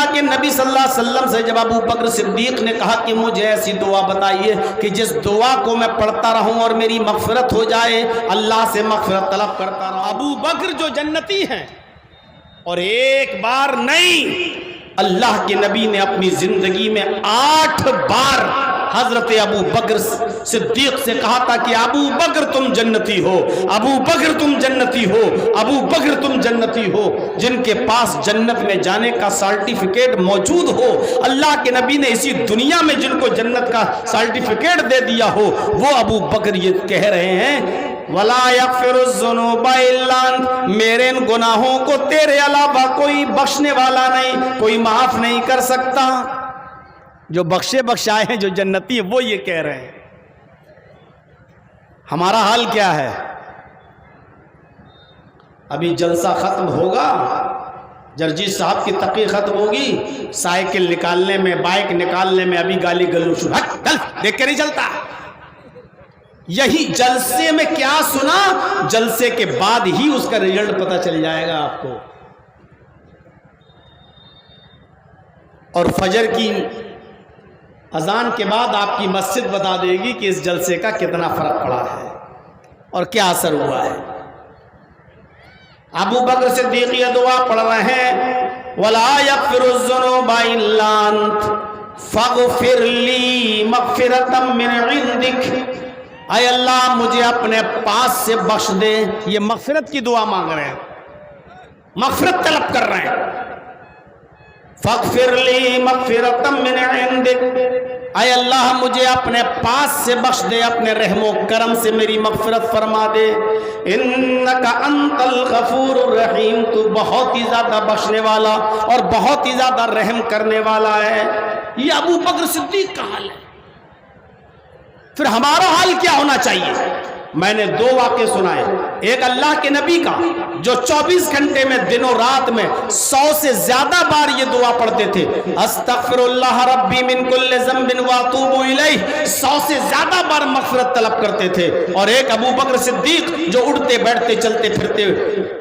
اللہ کے نبی صلی اللہ علیہ وسلم سے جب ابو بکر صدیق نے کہا کہ مجھے ایسی دعا بتائیے کہ جس دعا کو میں پڑھتا رہوں اور میری مغفرت ہو جائے، اللہ سے مغفرت طلب کرتا رہوں۔ ابو بکر جو جنتی ہیں، اور ایک بار نہیں، اللہ کے نبی نے اپنی زندگی میں 8 بار حضرت ابو بکر صدیق سے کہا تھا کہ ابو بکر تم جنتی ہو، ابو بکر تم جنتی ہو، ابو بکر تم جنتی ہو۔ جن کے پاس جنت میں جانے کا سرٹیفکیٹ موجود ہو، اللہ کے نبی نے اسی دنیا میں جن کو جنت کا سرٹیفکیٹ دے دیا ہو، وہ ابو بکر یہ کہہ رہے ہیں وَلَا يَغْفِرُ الذُّنُوبَ إِلَّا أَنْتَ، میرے ان گناہوں کو تیرے علاوہ کوئی بخشنے والا نہیں، کوئی معاف نہیں کر سکتا۔ جو بخشے بخشائے ہیں، جو جنتی ہیں، وہ یہ کہہ رہے ہیں۔ ہمارا حال کیا ہے؟ ابھی جلسہ ختم ہوگا، جرجی صاحب کی تقریر ختم ہوگی، سائیکل نکالنے میں، بائک نکالنے میں ابھی گالی گلوچ، ہٹ چل، دیکھ کے نہیں چلتا۔ یہی جلسے میں کیا سنا، جلسے کے بعد ہی اس کا رزلٹ پتہ چل جائے گا آپ کو۔ اور فجر کی اذان کے بعد آپ کی مسجد بتا دے گی کہ اس جلسے کا کتنا فرق پڑا ہے اور کیا اثر ہوا ہے۔ ابو بکر صدیق یہ دعا پڑھ رہے ہیں وَلَا يَغْفِرُ الذُّنُوبَ إِلَّا أَنْتَ فَاغْفِرْ لِي مَغْفِرَةً مِّنْ عِنْدِكَ، اے اللہ مجھے اپنے پاس سے بخش دے۔ یہ مغفرت کی دعا مانگ رہے ہیں، مغفرت طلب کر رہے ہیں۔ فَاغْفِرْ لِي مَغْفِرَةً مِّنْ عِنْدِكَ، اے اللہ مجھے اپنے پاس سے بخش دے، اپنے رحم و کرم سے میری مغفرت فرما دے۔ اِنَّكَ أَنْتَ الْغَفُورُ الرَّحِيمُ، تو بہت ہی زیادہ بخشنے والا اور بہت ہی زیادہ رحم کرنے والا ہے۔ یہ ابو بکر صدیق کا حال ہے۔ پھر ہمارا حال کیا ہونا چاہیے؟ میں نے 2 واقعے سنائے، ایک اللہ کے نبی کا جو 24 گھنٹے میں دن و رات میں 100 سے زیادہ بار یہ دعا پڑھتے تھے، استغفر اللہ ربی من کل ذنب واتوب الیہ، 100 سے زیادہ بار مغفرت طلب کرتے تھے۔ اور ایک ابو بکر صدیق جو اٹھتے بیٹھتے چلتے پھرتے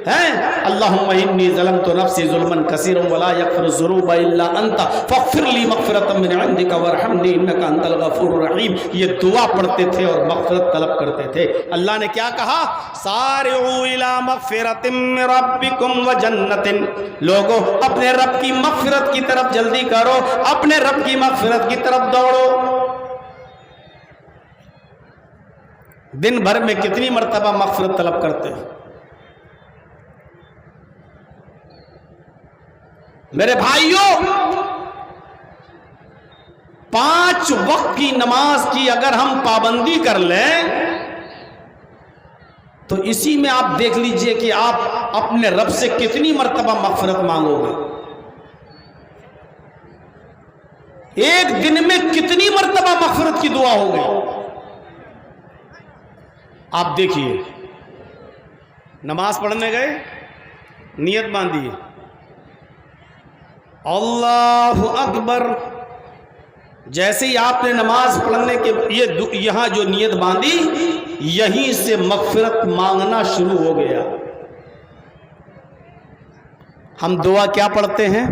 ہیں، اللہم انی ظلمت نفسی ظلما کثیرا ولا یغفر الذنوب الا انت فاغفر لی مغفرۃ من عندک وارحمنی انک انت الغفور الرحیم، یہ دعا پڑھتے تھے اور مغفرت طلب کرتے تھے۔ اللہ نے کیا کہا؟ سارعوا الی مغفرۃ من ربکم وجنۃ، لوگوں اپنے رب کی مغفرت کی طرف جلدی کرو، اپنے رب کی مغفرت کی طرف دوڑو۔ دن بھر میں کتنی مرتبہ مغفرت طلب کرتے ہیں؟ میرے بھائیوں، 5 وقت کی نماز کی اگر ہم پابندی کر لیں تو اسی میں آپ دیکھ لیجئے کہ آپ اپنے رب سے کتنی مرتبہ مغفرت مانگو گے۔ ایک دن میں کتنی مرتبہ مغفرت کی دعا ہوگی آپ دیکھیے۔ نماز پڑھنے گئے، نیت باندھی، اللہ اکبر، جیسے ہی آپ نے نماز پڑھنے کے یہاں جو نیت باندھی، یہیں سے مغفرت مانگنا شروع ہو گیا۔ ہم دعا کیا پڑھتے ہیں؟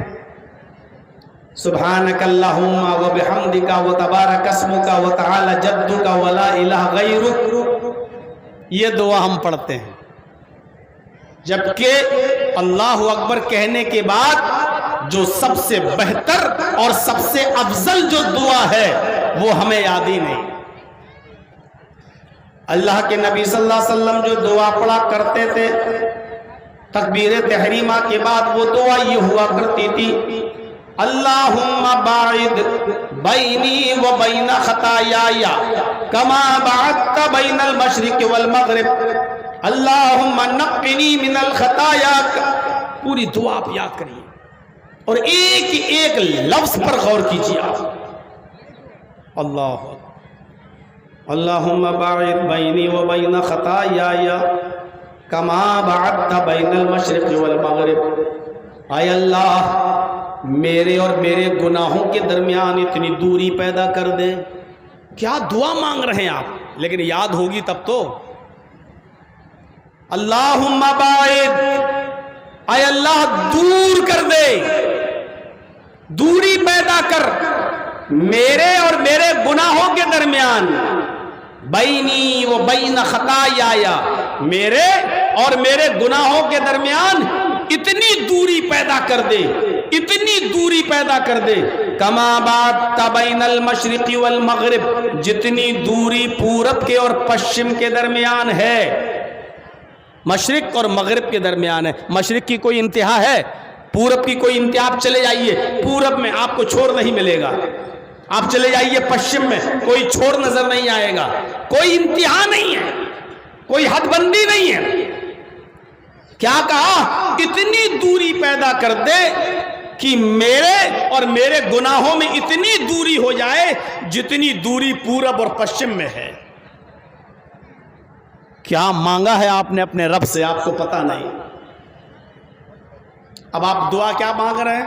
سبحانک اللہم و بحمدک و تبارک اسمک و تعالی جدک و لا الہ غیرک، یہ دعا ہم پڑھتے ہیں۔ جبکہ اللہ اکبر کہنے کے بعد جو سب سے بہتر اور سب سے افضل جو دعا ہے وہ ہمیں یاد ہی نہیں۔ اللہ کے نبی صلی اللہ علیہ وسلم جو دعا پڑھا کرتے تھے تکبیر تحریمہ کے بعد، وہ دعا یہ ہوا کرتی تھی، اللہم باعد بینی و بین خطایایا کما بعدت بین المشرق والمغرب، اللہم نقنی من الخطایا۔ پوری دعا آپ یاد کریے اور ایک ایک لفظ پر غور کیجیے آپ۔ اللہ اللہم باعد بینی و بین خطایائی کما بعدت بین المشرق والمغرب، اے اللہ میرے اور میرے گناہوں کے درمیان اتنی دوری پیدا کر دے۔ کیا دعا مانگ رہے ہیں آپ، لیکن یاد ہوگی تب تو۔ اللہم باعد، اے اللہ دور کر دے، دوری پیدا کر میرے اور میرے گناہوں کے درمیان، بینی و بین خطایا، میرے اور میرے گناہوں کے درمیان اتنی دوری پیدا کر دے، اتنی دوری پیدا کر دے، کما بات بین المشرق والمغرب، جتنی دوری پورب کے اور پشچم کے درمیان ہے، مشرق اور مغرب کے درمیان ہے۔ مشرق کی کوئی انتہا ہے؟ پورب کی کوئی انتہا؟ آپ چلے جائیے پورب میں آپ کو چھوڑ نہیں ملے گا، آپ چلے جائیے پشچم میں کوئی چھوڑ نظر نہیں آئے گا، کوئی انتہا نہیں ہے، کوئی حد بندی نہیں ہے۔ کیا کہا؟ اتنی دوری پیدا کر دے کہ میرے اور میرے گناہوں میں اتنی دوری ہو جائے جتنی دوری پورب اور پشچم میں ہے۔ کیا مانگا ہے آپ نے اپنے رب سے، آپ کو پتہ نہیں۔ اب آپ دعا کیا مانگ رہے ہیں؟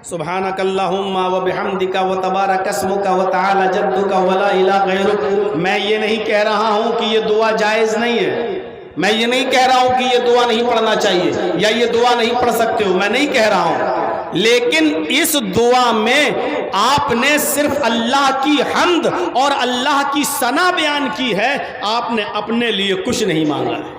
سبحانک اللہم و بحمدک و تبارک اسمک و تعالی جدک ولا الہ غیرک۔ میں یہ نہیں کہہ رہا ہوں کہ یہ دعا جائز نہیں ہے، میں یہ نہیں کہہ رہا ہوں کہ یہ دعا نہیں پڑھنا چاہیے یا یہ دعا نہیں پڑھ سکتے ہو، میں نہیں کہہ رہا ہوں، لیکن اس دعا میں آپ نے صرف اللہ کی حمد اور اللہ کی ثنا بیان کی ہے، آپ نے اپنے لیے کچھ نہیں مانگا ہے۔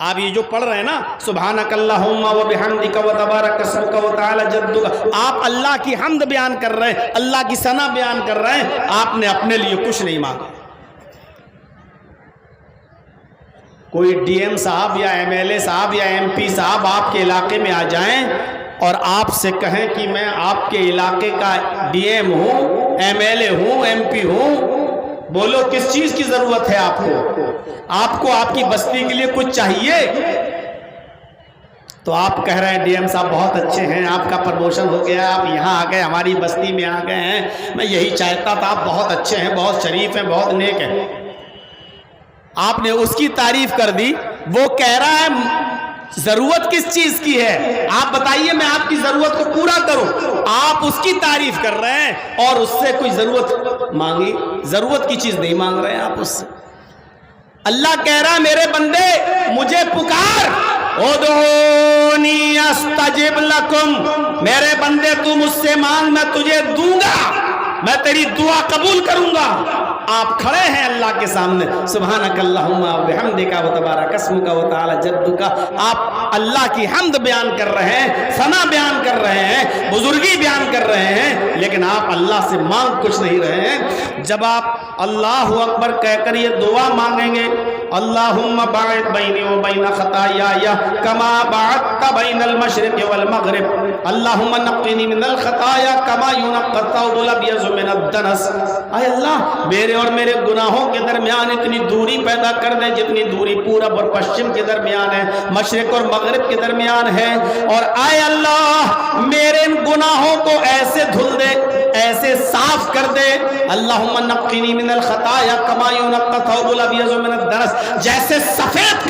آپ یہ جو پڑھ رہے ہیں نا سبحانک اللہم و بحمدک و تبارک اسمک و تعالی جدک، آپ اللہ کی حمد بیان کر رہے ہیں، اللہ کی ثنا بیان کر رہے ہیں، آپ نے اپنے لیے کچھ نہیں مانگا۔ کوئی ڈی ایم صاحب یا ایم ایل اے صاحب یا ایم پی صاحب آپ کے علاقے میں آ جائیں اور آپ سے کہیں کہ میں آپ کے علاقے کا ڈی ایم ہوں، ایم ایل اے ہوں، ایم پی ہوں، بولو کس چیز کی ضرورت ہے آپ کو آپ کی بستی کے لیے کچھ چاہیے؟ تو آپ کہہ رہے ہیں ڈی ایم صاحب بہت اچھے ہیں، آپ کا پروموشن ہو گیا، آپ یہاں آ گئے، ہماری بستی میں آ گئے ہیں، میں یہی چاہتا تھا، آپ بہت اچھے ہیں، بہت شریف ہیں، بہت نیک ہیں۔ آپ نے اس کی تعریف کر دی، وہ کہہ رہا ہے ضرورت کس چیز کی ہے؟ آپ بتائیے میں آپ کی ضرورت کو پورا کروں، آپ اس کی تعریف کر رہے ہیں اور اس سے کوئی ضرورت مانگی، ضرورت کی چیز نہیں مانگ رہے ہیں آپ اس سے۔ اللہ کہہ رہا ہے میرے بندے مجھے پکار، ادعونی استجب لکم، میرے بندے تو مجھ سے مانگ میں تجھے دوں گا، میں تیری دعا قبول کروں گا۔ آپ کھڑے ہیں اللہ کے سامنے، سبحانک اللہم و بحمدک و تبارک اسمک و تعالی جدک، آپ اللہ کی حمد بیان کر رہے ہیں، ثنا بیان کر رہے ہیں، بزرگی بیان کر رہے ہیں، لیکن آپ اللہ سے مانگ کچھ نہیں رہے ہیں۔ جب آپ اللہ اکبر کہہ کر یہ دعا مانگیں گے، اللہم باعد بینی و بین خطایا کما باعدت بین المشرق والمغرب، اللہم نقنی من الخطایا کما ینقی الثوب الابیض من الدنس، اے اللہ میرے اور میرے گناہوں کے درمیان اتنی دوری پیدا کر دے جتنی دوری پورب اور پشچم کے درمیان ہے، مشرق اور مغرب کے درمیان ہے، اور اے اللہ میرے گناہوں کو ایسے دھل دے، ایسے صاف کر دے، اللہم نقنی من الخطایا کما ینقی الثوب الابیض من الدنس، جیسے سفید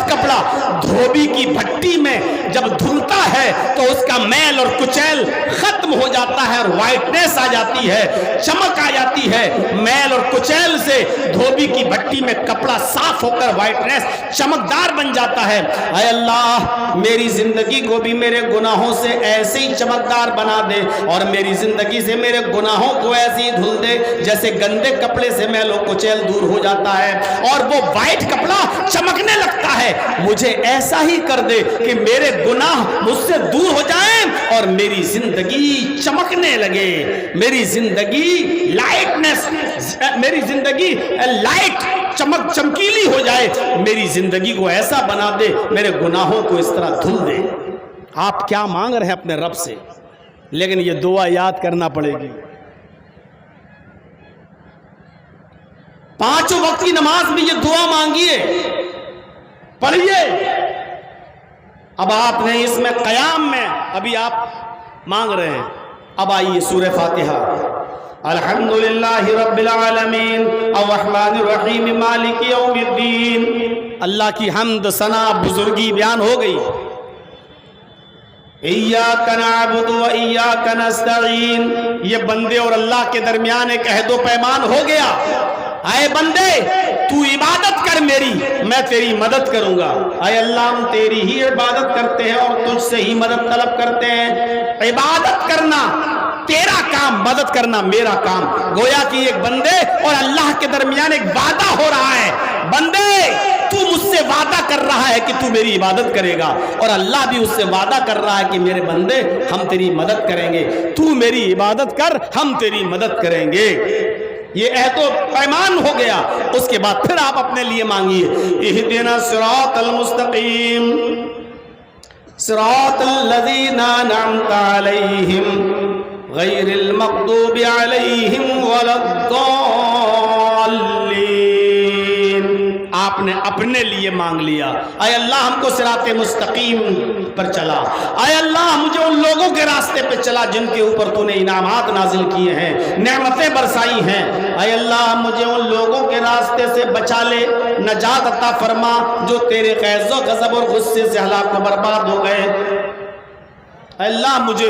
کپڑا دھوبی کی بھٹی میں جب دھلتا ہے تو اس کا میل اور کچیل ختم ہو جاتا ہے اور وائٹنس آ جاتی ہے، چمک آ جاتی ہے، میل اور کچیل سے دھوبی کی بھٹی میں کپڑا صاف ہو کر وائٹنس چمکدار بن جاتا ہے۔ اے اللہ میری زندگی کو بھی میرے گناہوں سے ایسے ہی چمکدار بنا دے، اور میری زندگی سے میرے گناہوں کو ایسے ہی دھل دے جیسے گندے کپڑے سے میل و کچیل دور ہو جاتا ہے اور وہ وائٹ کپڑا چمکنے لگتا ہے، مجھے ایسا ہی کر دے کہ میرے گناہ مجھ سے دور ہو جائیں اور میری زندگی چمکنے لگے، میری زندگی لائٹ چمکیلی ہو جائے، میری زندگی کو ایسا بنا دے، میرے گناہوں کو اس طرح دھل دے۔ آپ کیا مانگ رہے ہیں اپنے رب سے، لیکن یہ دعا یاد کرنا پڑے گی۔ 5 وقت کی نماز میں یہ دعا مانگیے، پڑھیے۔ اب آپ نے اس میں قیام میں ابھی آپ مانگ رہے ہیں، اب آئیے سورہ فاتحہ۔ الحمدللہ رب العالمین الرحمن الرحیم مالک یوم الدین، اللہ کی حمد ثنا بزرگی بیان ہو گئی۔ ایاک نعبد و ایاک نستعین، یہ بندے اور اللہ کے درمیان ایک عہد و پیمان ہو گیا، اے بندے تو عبادت کر میری، میں تیری مدد کروں گا۔ اے اللہ ہم تیری ہی عبادت کرتے ہیں اور تجھ سے ہی مدد طلب کرتے ہیں، عبادت کرنا تیرا کام، مدد کرنا میرا کام. گویا کہ ایک بندے اور اللہ کے درمیان ایک وعدہ ہو رہا ہے. بندے تو مجھ سے وعدہ کر رہا ہے کہ تو میری عبادت کرے گا، اور اللہ بھی اس سے وعدہ کر رہا ہے کہ میرے بندے ہم تیری مدد کریں گے، تو میری عبادت کر ہم تیری مدد کریں گے. یہ عہد و پیمان ہو گیا. اس کے بعد پھر آپ اپنے لیے مانگیے اہدنا الصراط المستقیم صراط الذین انعمت علیہم غیر المغضوب علیہم ولا الضالین. آپ نے اپنے لیے مانگ لیا. اے اللہ ہم کو صراط مستقیم پر چلا. اے اللہ مجھے ان لوگوں کے راستے پہ چلا جن کے اوپر تو نے انعامات نازل کیے ہیں، نعمتیں برسائی ہیں. اے اللہ مجھے ان لوگوں کے راستے سے بچا لے، نجات عطا فرما جو تیرے غیظ و غضب اور غصے سے ہلاک و برباد ہو گئے. اے اللہ مجھے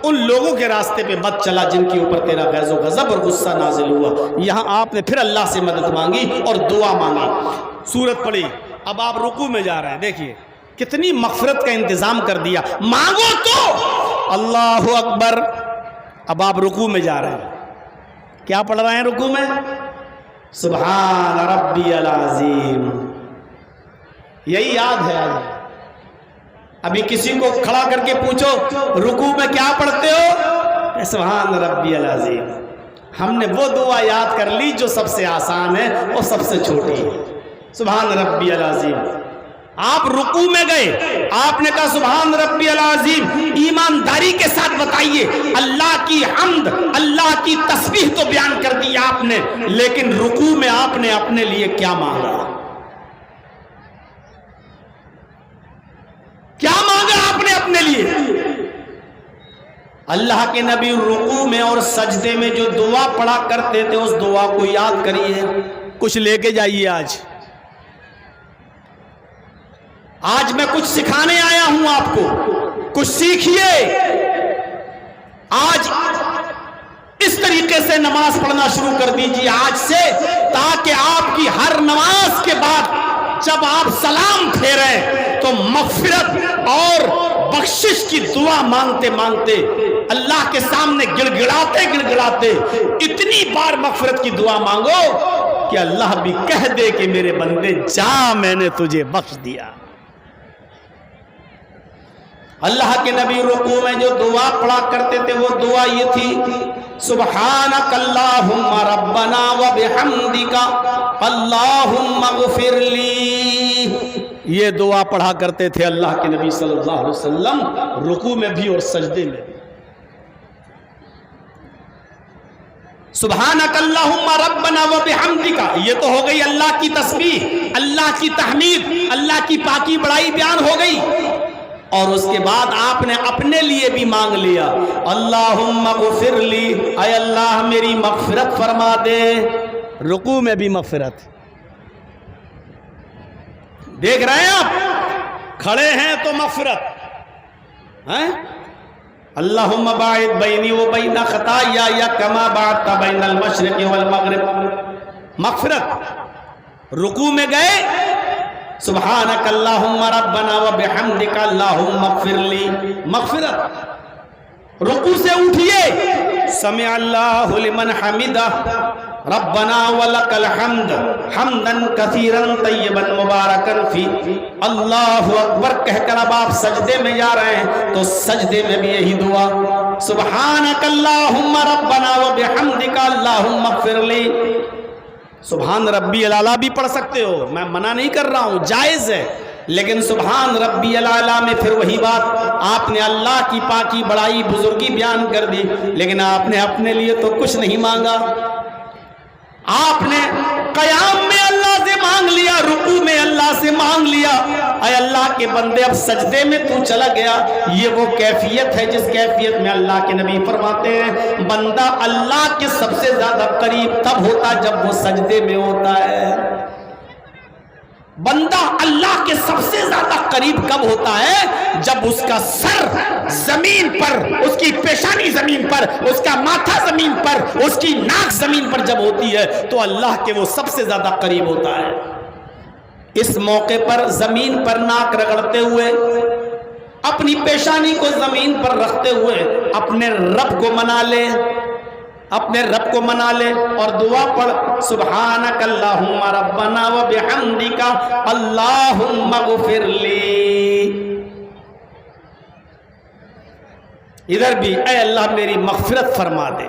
ان لوگوں کے راستے پہ مت چلا جن کے اوپر تیرا غیظ و غضب اور غصہ نازل ہوا. یہاں آپ نے پھر اللہ سے مدد مانگی اور دعا مانگی، سورت پڑھی. اب آپ رکوع میں جا رہے ہیں، دیکھیے کتنی مغفرت کا انتظام کر دیا. مانگو تو اللہ اکبر. اب آپ رکوع میں جا رہے ہیں، کیا پڑھ رہے ہیں رکوع میں؟ سبحان ربی العظیم. یہی یاد ہے. ابھی کسی کو کھڑا کر کے پوچھو رکوع میں کیا پڑھتے ہو، سبحان ربی العظیم. ہم نے وہ دعا یاد کر لی جو سب سے آسان ہے اور سب سے چھوٹی ہے، سبحان ربی العظیم. آپ رکوع میں گئے، آپ نے کہا سبحان ربی العظیم. ایمانداری کے ساتھ بتائیے، اللہ کی حمد، اللہ کی تسبیح تو بیان کر دی آپ نے، لیکن رکوع میں آپ نے اپنے لیے کیا مانگا؟ کیا مانگا آپ نے اپنے لیے؟ اللہ کے نبی رکوع میں اور سجدے میں جو دعا پڑھا کرتے تھے اس دعا کو یاد کریے. کچھ لے کے جائیے. آج میں کچھ سکھانے آیا ہوں آپ کو، کچھ سیکھیے. آج اس طریقے سے نماز پڑھنا شروع کر دیجیے آج سے، تاکہ آپ کی ہر نماز کے بعد جب آپ سلام پھیریں تو مغفرت اور بخشش کی دعا مانگتے مانگتے اللہ کے سامنے گڑگڑاتے گڑگڑاتے اتنی بار مغفرت کی دعا مانگو کہ اللہ بھی کہہ دے کہ میرے بندے جا، میں نے تجھے بخش دیا. اللہ کے نبی رکوع میں جو دعا پڑھا کرتے تھے وہ دعا یہ تھی، سبحانک اللہم ربنا وبحمدک اللہم اغفر لی. یہ دعا پڑھا کرتے تھے اللہ کے نبی صلی اللہ علیہ وسلم رکوع میں بھی اور سجدے میں بھی. سبحانک اللہم ربنا وبحمدک، یہ تو ہو گئی اللہ کی تسبیح، اللہ کی تحمید، اللہ کی پاکی بڑائی بیان ہو گئی. اور اس کے بعد آپ نے اپنے لیے بھی مانگ لیا، اللہم اغفر لی، اے اللہ میری مغفرت فرما دے. رکوع میں بھی مغفرت. دیکھ رہے ہیں آپ، کھڑے ہیں تو مغفرت. اللہم باعد بینی و بین خطایا کما باعدت بین المشرق والمغرب. مغفرت. رکوع میں گئے، سبحانک اللہم ربنا وبحمدک اللہم اغفر لی، مغفرت. رکوع سے اٹھیے، سمع اللہ لمن حمدہ ربنا ولک الحمد حمدا کثیرا طیبا مبارکا فی. اللہ اکبر کہہ کر اب آپ سجدے میں جا رہے ہیں تو سجدے میں بھی یہی دعا، سبحانک اللہم ربنا وبحمدک اللہم اغفر لی. سبحان ربی الاعلیٰ بھی پڑھ سکتے ہو، میں منع نہیں کر رہا ہوں، جائز ہے، لیکن سبحان ربی الاعلیٰ میں پھر وہی بات، آپ نے اللہ کی پاکی بڑائی بزرگی بیان کر دی، لیکن آپ نے اپنے لیے تو کچھ نہیں مانگا. آپ نے قیام میں اللہ سے مانگ لیا، رکوع میں اللہ سے مانگ لیا. اے اللہ کے بندے اب سجدے میں تو چلا گیا. یہ وہ کیفیت ہے جس کیفیت میں اللہ کے نبی فرماتے ہیں بندہ اللہ کے سب سے زیادہ قریب تب ہوتا جب وہ سجدے میں ہوتا ہے. بندہ اللہ کے سب سے زیادہ قریب کب ہوتا ہے؟ جب اس کا سر زمین پر، اس کی پیشانی زمین پر، اس کا ماتھا زمین پر، اس کی ناک زمین پر جب ہوتی ہے تو اللہ کے وہ سب سے زیادہ قریب ہوتا ہے. اس موقع پر زمین پر ناک رگڑتے ہوئے اپنی پیشانی کو زمین پر رکھتے ہوئے اپنے رب کو منا لے، اپنے رب کو منا لے اور دعا پڑھ، سبحانک اللہم ربنا و بحمدک اللہم اغفر لی۔ ادھر بھی اے اللہ میری مغفرت فرما دے،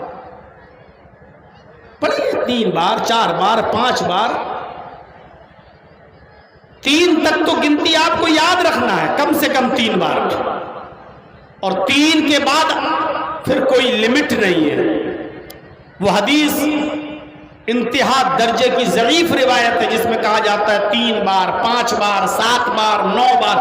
پڑھیے 3 بار 4 بار 5 بار، 3 تک تو گنتی آپ کو یاد رکھنا ہے، کم سے کم 3 بار، اور 3 کے بعد پھر کوئی لمٹ نہیں ہے۔ وہ حدیث انتہا درجے کی ضعیف روایت ہے جس میں کہا جاتا ہے 3 بار 5 بار 7 بار 9 بار،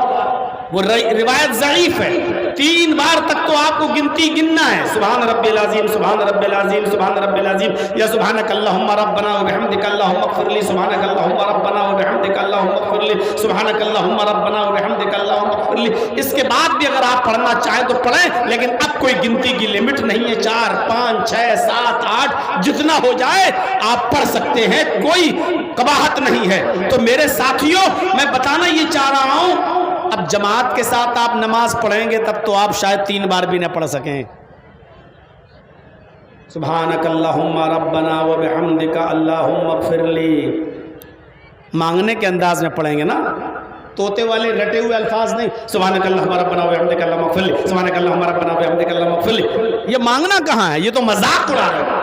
وہ روایت ضعیف ہے۔ 3 بار تک تو آپ کو گنتی گننا ہے، سبحان رب العظیم سبحان رب العظیم سبحان رب العظیم، یا سبحانک اللہم ربنا وبحمدک اللہم اغفر لی، سبحانک اللہم ربنا وبحمدک اللہم اغفر لی، سبحانک اللہم ربنا وبحمدک اللہم اغفر لی۔ اس کے بعد بھی اگر آپ پڑھنا چاہیں تو پڑھیں، لیکن اب کوئی گنتی کی لمٹ نہیں ہے، 4 5 6 7 8 جتنا ہو جائے آپ پڑھ سکتے ہیں، کوئی قباحت نہیں ہے۔ تو میرے ساتھیوں، میں بتانا یہ چاہ رہا ہوں، اب جماعت کے ساتھ آپ نماز پڑھیں گے تب تو آپ شاید 3 بار بھی نہ پڑھ سکیں۔ سبحانک اللہم ربنا وبحمدک اللہم اغفر لی، مانگنے کے انداز میں پڑھیں گے نا، طوطے والے رٹے ہوئے الفاظ نہیں، سبحانک اللہم ربنا وبحمدک اللہم اغفر لی، سبحانک اللہم ربنا وبحمدک اللہم اغفر لی۔ یہ مانگنا کہاں ہے، یہ تو مذاق اڑا رہے ہیں۔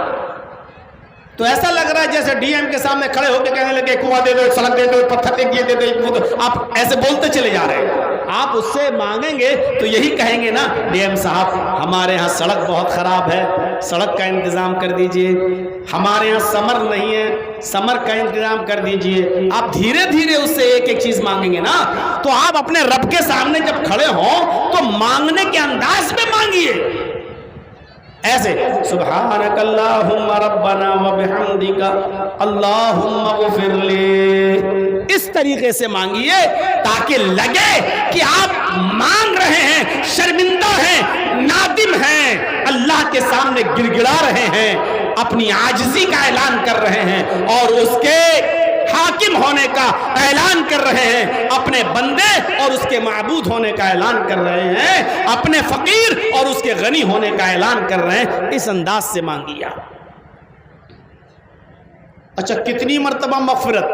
تو ایسا لگ رہا ہے جیسے ڈی ایم کے سامنے کھڑے ہو کے کہنے لگے کنواں دے دو، ایک سڑک دے دو، ایک پتھر دے دو، آپ ایسے بولتے چلے جا رہے ہیں۔ آپ اس سے مانگیں گے تو یہی کہیں گے نا، ڈی ایم صاحب ہمارے ہاں سڑک بہت خراب ہے، سڑک کا انتظام کر دیجئے، ہمارے یہاں سمر نہیں ہے، سمر کا انتظام کر دیجئے۔ آپ دھیرے دھیرے اس سے ایک ایک چیز مانگیں گے نا۔ تو آپ اپنے رب کے سامنے جب کھڑے ہوں تو مانگنے کے انداز میں مانگیے، ایسے سبحانک اللہم ربنا وبحمدک اللہم اغفر لی، اس طریقے سے مانگیے تاکہ لگے کہ آپ مانگ رہے ہیں، شرمندہ ہیں، نادم ہیں، اللہ کے سامنے گڑ گڑا رہے ہیں، اپنی عاجزی کا اعلان کر رہے ہیں اور اس کے حاکم ہونے کا اعلان کر رہے ہیں، اپنے بندے اور اس کے معبود ہونے کا اعلان کر رہے ہیں، اپنے فقیر اور اس کے غنی ہونے کا اعلان کر رہے ہیں۔ اس انداز سے مانگیا۔ اچھا، کتنی مرتبہ مغفرت؟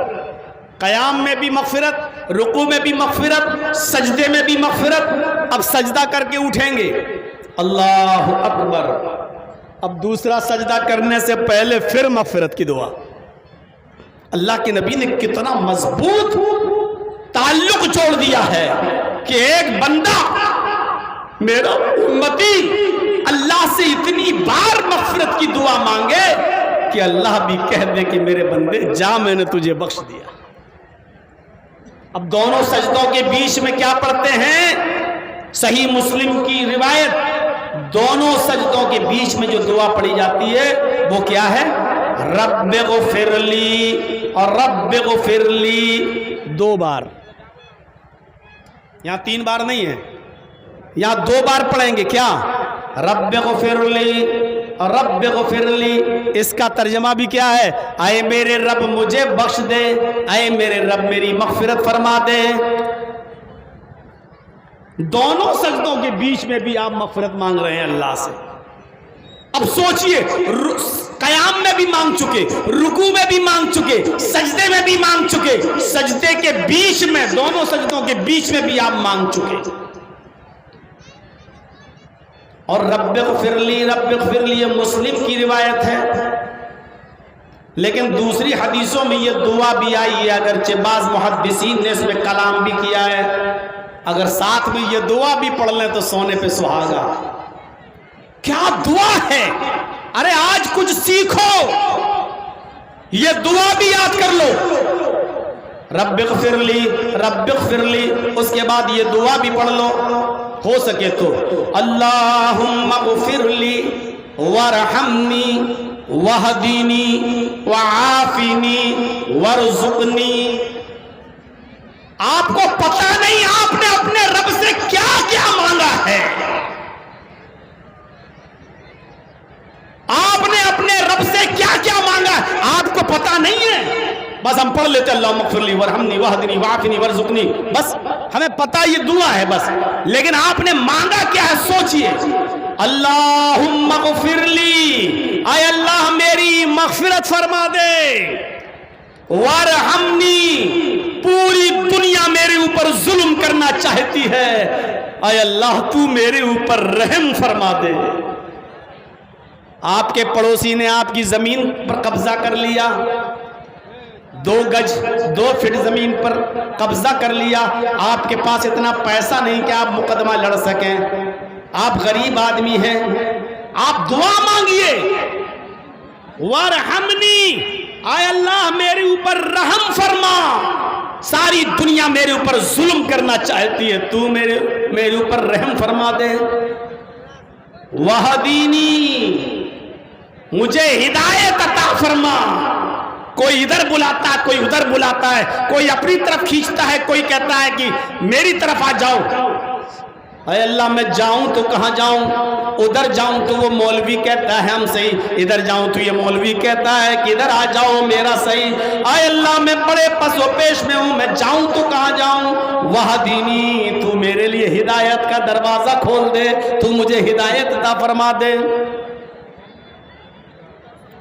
قیام میں بھی مغفرت، رکوع میں بھی مغفرت، سجدے میں بھی مغفرت۔ اب سجدہ کر کے اٹھیں گے، اللہ اکبر، اب دوسرا سجدہ کرنے سے پہلے پھر مغفرت کی دعا۔ اللہ کے نبی نے کتنا مضبوط تعلق جوڑ دیا ہے کہ ایک بندہ میرا امتی اللہ سے اتنی بار مغفرت کی دعا مانگے کہ اللہ بھی کہہ دے کہ میرے بندے جا، میں نے تجھے بخش دیا۔ اب دونوں سجدوں کے بیچ میں کیا پڑھتے ہیں؟ صحیح مسلم کی روایت، دونوں سجدوں کے بیچ میں جو دعا پڑھی جاتی ہے وہ کیا ہے؟ رب اغفر لی اور رب اغفر لی 2 بار، یہاں 3 بار نہیں ہے، یہاں 2 بار پڑھیں گے۔ کیا؟ رب اغفر لی اور رب اغفر لی۔ اس کا ترجمہ بھی کیا ہے؟ اے میرے رب مجھے بخش دے، اے میرے رب میری مغفرت فرما دے۔ دونوں سجدوں کے بیچ میں بھی آپ مغفرت مانگ رہے ہیں اللہ سے۔ اب سوچئے، قیام میں بھی مانگ چکے، رکوع میں بھی مانگ چکے، سجدے میں بھی مانگ چکے، سجدے کے بیچ میں، دونوں سجدوں کے بیچ میں بھی آپ مانگ چکے۔ اور رب اغفر لی، رب اغفر لی، یہ مسلم کی روایت ہے، لیکن دوسری حدیثوں میں یہ دعا بھی آئی ہے، اگرچہ بعض محدثین نے اس میں کلام بھی کیا ہے۔ اگر ساتھ میں یہ دعا بھی پڑھ لیں تو سونے پہ سہاگا۔ کیا دعا ہے؟ ارے آج کچھ سیکھو، یہ دعا بھی یاد کر لو، رب اغفر لی رب اغفر لی، اس کے بعد یہ دعا بھی پڑھ لو، ہو سکے تو اللہم اغفر لی وارحمنی وہدینی وعافینی وارزقنی۔ آپ کو پتہ نہیں آپ نے اپنے رب سے کیا کیا مانگا ہے، آپ نے اپنے رب سے کیا کیا مانگا، آپ کو پتہ نہیں ہے؟ بس ہم پڑھ لیتے اللہ مغفرلی ورحمنی وحدنی وعافنی ورزقنی، بس ہمیں پتہ یہ دعا ہے بس، لیکن آپ نے مانگا کیا ہے سوچئے، اللہم اغفرلی، اے اللہ میری مغفرت فرما دے، ورحمنی، پوری دنیا میرے اوپر ظلم کرنا چاہتی ہے، اے اللہ تو میرے اوپر رحم فرما دے۔ آپ کے پڑوسی نے آپ کی زمین پر قبضہ کر لیا، 2 گج 2 فٹ زمین پر قبضہ کر لیا، آپ کے پاس اتنا پیسہ نہیں کہ آپ مقدمہ لڑ سکیں، آپ غریب آدمی ہیں، آپ دعا مانگیے، وارحمنی، اے اللہ میرے اوپر رحم فرما، ساری دنیا میرے اوپر ظلم کرنا چاہتی ہے، تو میرے اوپر رحم فرما دے، وہدینی، مجھے ہدایت عطا فرما، کوئی ادھر بلاتا ہے کوئی ادھر بلاتا ہے، کوئی اپنی طرف کھینچتا ہے، کوئی کہتا ہے کہ میری طرف آ جاؤ، اے اللہ میں جاؤں تو کہاں جاؤں، ادھر جاؤں تو وہ مولوی کہتا ہے ہم صحیح، ادھر جاؤں تو یہ مولوی کہتا ہے کہ ادھر آ جاؤ میرا صحیح، اے اللہ میں بڑے پس و پیش میں ہوں، میں جاؤں تو کہاں جاؤں، وہدینی، تو میرے لیے ہدایت کا دروازہ کھول دے، تو مجھے ہدایت عطا فرما دے،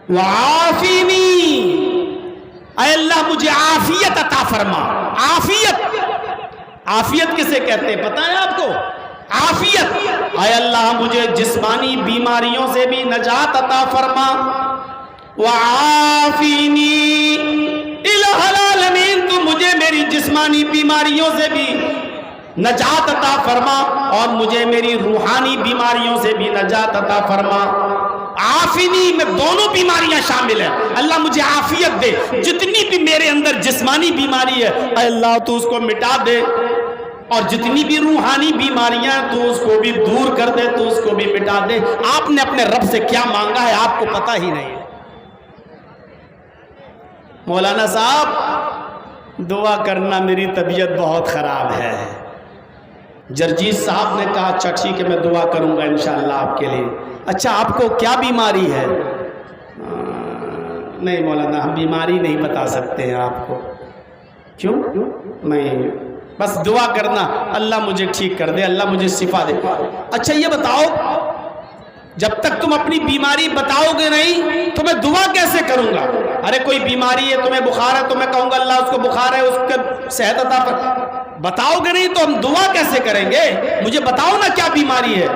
وعافینی، اے اللہ مجھے عافیت عطا فرما، عافیت کسے کہتے ہیں پتہ ہے آپ کو، عافیت، اے اللہ مجھے جسمانی بیماریوں سے بھی نجات عطا فرما، وعافینی الہ العالمین، تو مجھے میری جسمانی بیماریوں سے بھی نجات عطا فرما، اور مجھے میری روحانی بیماریوں سے بھی نجات عطا فرما، عافینی میں دونوں بیماریاں شامل ہیں، اللہ مجھے عافیت دے، جتنی بھی میرے اندر جسمانی بیماری ہے اے اللہ تو اس کو مٹا دے، اور جتنی بھی روحانی بیماریاں تو اس کو بھی دور کر دے، تو اس کو بھی مٹا دے۔ آپ نے اپنے رب سے کیا مانگا ہے آپ کو پتہ ہی نہیں ہے۔ مولانا صاحب دعا کرنا، میری طبیعت بہت خراب ہے۔ جرجیز صاحب نے کہا اچھا ٹھیک ہے میں دعا کروں گا انشاءاللہ آپ کے لیے۔ اچھا آپ کو کیا بیماری ہے؟ نہیں مولانا ہم بیماری نہیں بتا سکتے ہیں آپ کو۔ کیوں؟ نہیں، بس دعا کرنا اللہ مجھے ٹھیک کر دے، اللہ مجھے شفا دے۔ اچھا یہ بتاؤ جب تک تم اپنی بیماری بتاؤ گے نہیں تو میں دعا کیسے کروں گا؟ ارے کوئی بیماری ہے، تمہیں بخار ہے تو میں کہوں گا اللہ اس کو بخار ہے، اس کے صحت عطا کر۔ بتاؤ گے نہیں تو ہم دعا کیسے کریں گے؟ مجھے بتاؤ نا کیا بیماری ہے۔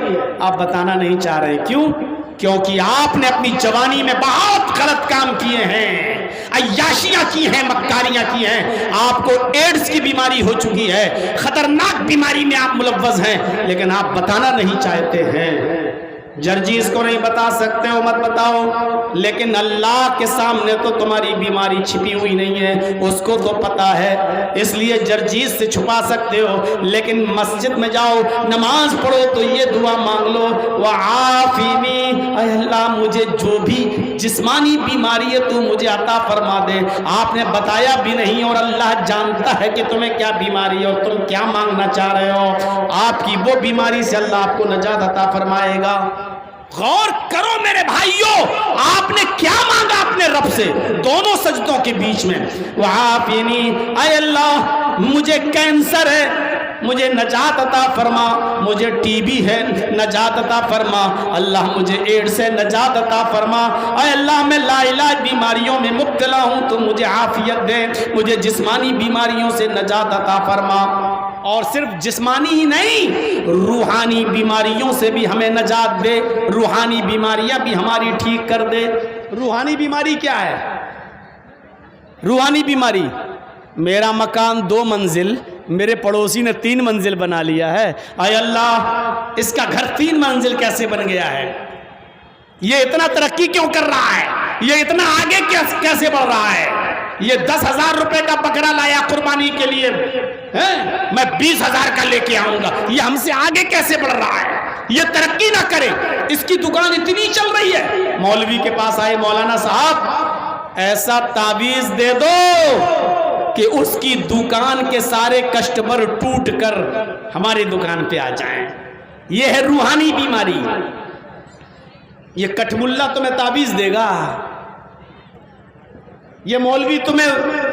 آپ بتانا نہیں چاہ رہے، کیوں؟ کیونکہ آپ نے اپنی جوانی میں بہت غلط کام کیے ہیں، عیاشیاں کی ہیں، مکاریاں کی ہیں، آپ کو ایڈز کی بیماری ہو چکی ہے، خطرناک بیماری میں آپ ملوث ہیں، لیکن آپ بتانا نہیں چاہتے ہیں۔ جرجیز کو نہیں بتا سکتے ہو، مت بتاؤ، لیکن اللہ کے سامنے تو تمہاری بیماری چھپی ہوئی نہیں ہے، اس کو تو پتا ہے، اس لیے جرجیز سے چھپا سکتے ہو، لیکن مسجد میں جاؤ نماز پڑھو تو یہ دعا مانگ لو، وعافینی، اے اللہ مجھے جو بھی جسمانی بیماری ہے تو مجھے عطا فرما دے۔ آپ نے بتایا بھی نہیں اور اللہ جانتا ہے کہ تمہیں کیا بیماری ہے اور تم کیا مانگنا چاہ رہے ہو، آپ کی وہ بیماری سے اللہ آپ کو نجات عطا فرمائے گا۔ غور کرو میرے بھائیوں، آپ نے کیا مانگا اپنے رب سے دونوں سجدوں کے بیچ میں؟ وعافینی، اے اللہ مجھے کینسر ہے مجھے نجات عطا فرما، مجھے ٹی بی ہے نجات عطا فرما، اللہ مجھے ایڈز سے نجات عطا فرما، اے اللہ میں لا علاج بیماریوں میں مبتلا ہوں تو مجھے عافیت دے، مجھے جسمانی بیماریوں سے نجات عطا فرما، اور صرف جسمانی ہی نہیں روحانی بیماریوں سے بھی ہمیں نجات دے، روحانی بیماریاں بھی ہماری ٹھیک کر دے۔ روحانی بیماری کیا ہے؟ روحانی بیماری، میرا مکان 2 منزل، میرے پڑوسی نے 3 منزل بنا لیا ہے، اے اللہ اس کا گھر 3 منزل کیسے بن گیا ہے؟ یہ اتنا ترقی کیوں کر رہا ہے؟ یہ اتنا آگے کیسے بڑھ رہا ہے؟ یہ 10,000 روپے کا بکرا لایا قربانی کے لیے، میں 20,000 کا لے کے آؤں گا، یہ ہم سے آگے کیسے بڑھ رہا ہے؟ یہ ترقی نہ کرے، اس کی دکان اتنی چل رہی ہے۔ مولوی کے پاس آئے، مولانا صاحب ایسا تعویذ دے دو کہ اس کی دکان کے سارے کسٹمر ٹوٹ کر ہماری دکان پہ آ جائیں۔ یہ ہے روحانی بیماری۔ یہ کٹ ملا تمہیں تعویذ دے گا، یہ مولوی تمہیں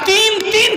3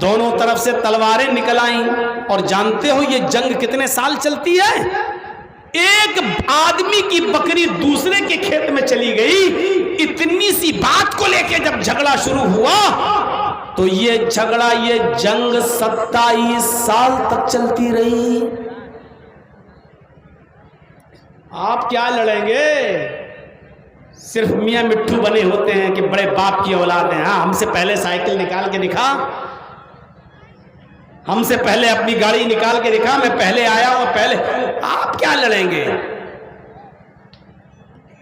دونوں طرف سے تلواریں نکل آئیں، اور جانتے ہو یہ جنگ کتنے سال چلتی ہے؟ ایک آدمی کی بکری دوسرے کے کھیت میں چلی گئی، اتنی سی بات کو لے کے جب جھگڑا شروع ہوا تو یہ جھگڑا، یہ جنگ 27 سال تک چلتی رہی۔ آپ کیا لڑیں گے؟ صرف میاں مٹھو بنے ہوتے ہیں کہ بڑے باپ کی اولاد ہیں، ہاں ہم سے پہلے سائیکل نکال کے دکھا، ہم سے پہلے اپنی گاڑی نکال کے دکھا، میں پہلے آیا ہوں پہلے۔ آپ کیا لڑیں گے؟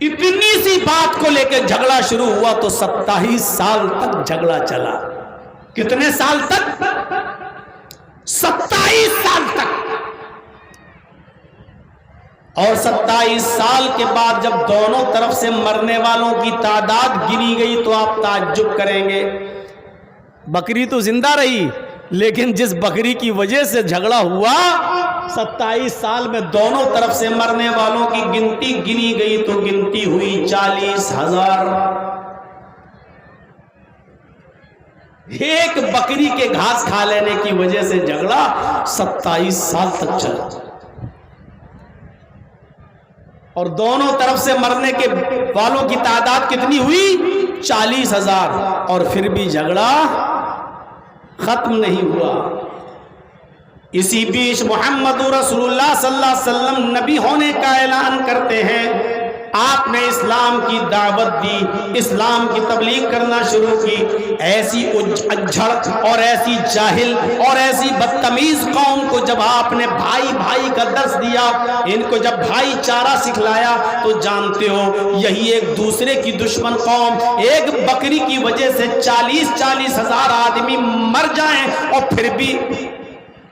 اتنی سی بات کو لے کے جھگڑا شروع ہوا تو 27 سال تک جھگڑا چلا۔ کتنے سال تک؟ 27 سال تک۔ اور 27 سال کے بعد جب دونوں طرف سے مرنے والوں کی تعداد گنی گئی تو آپ تعجب کریں گے، بکری تو زندہ رہی لیکن جس بکری کی وجہ سے جھگڑا ہوا 27 سال میں دونوں طرف سے مرنے والوں کی گنتی گنی گئی تو گنتی ہوئی 40,000۔ ایک بکری کے گھاس کھا لینے کی وجہ سے جھگڑا 27 سال تک چلا، اور دونوں طرف سے مرنے کے والوں کی تعداد کتنی ہوئی؟ 40,000، اور پھر بھی جھگڑا ختم نہیں ہوا۔ اسی بیچ محمد رسول اللہ صلی اللہ علیہ وسلم نبی ہونے کا اعلان کرتے ہیں، آپ نے اسلام کی دعوت دی، اسلام کی تبلیغ کرنا شروع کی۔ ایسی اجھڑ اور ایسی جاہل اور ایسی بدتمیز قوم کو جب آپ نے بھائی بھائی کا درس دیا، ان کو جب بھائی چارہ سکھلایا تو جانتے ہو یہی ایک دوسرے کی دشمن قوم، ایک بکری کی وجہ سے 40 ہزار آدمی مر جائیں اور پھر بھی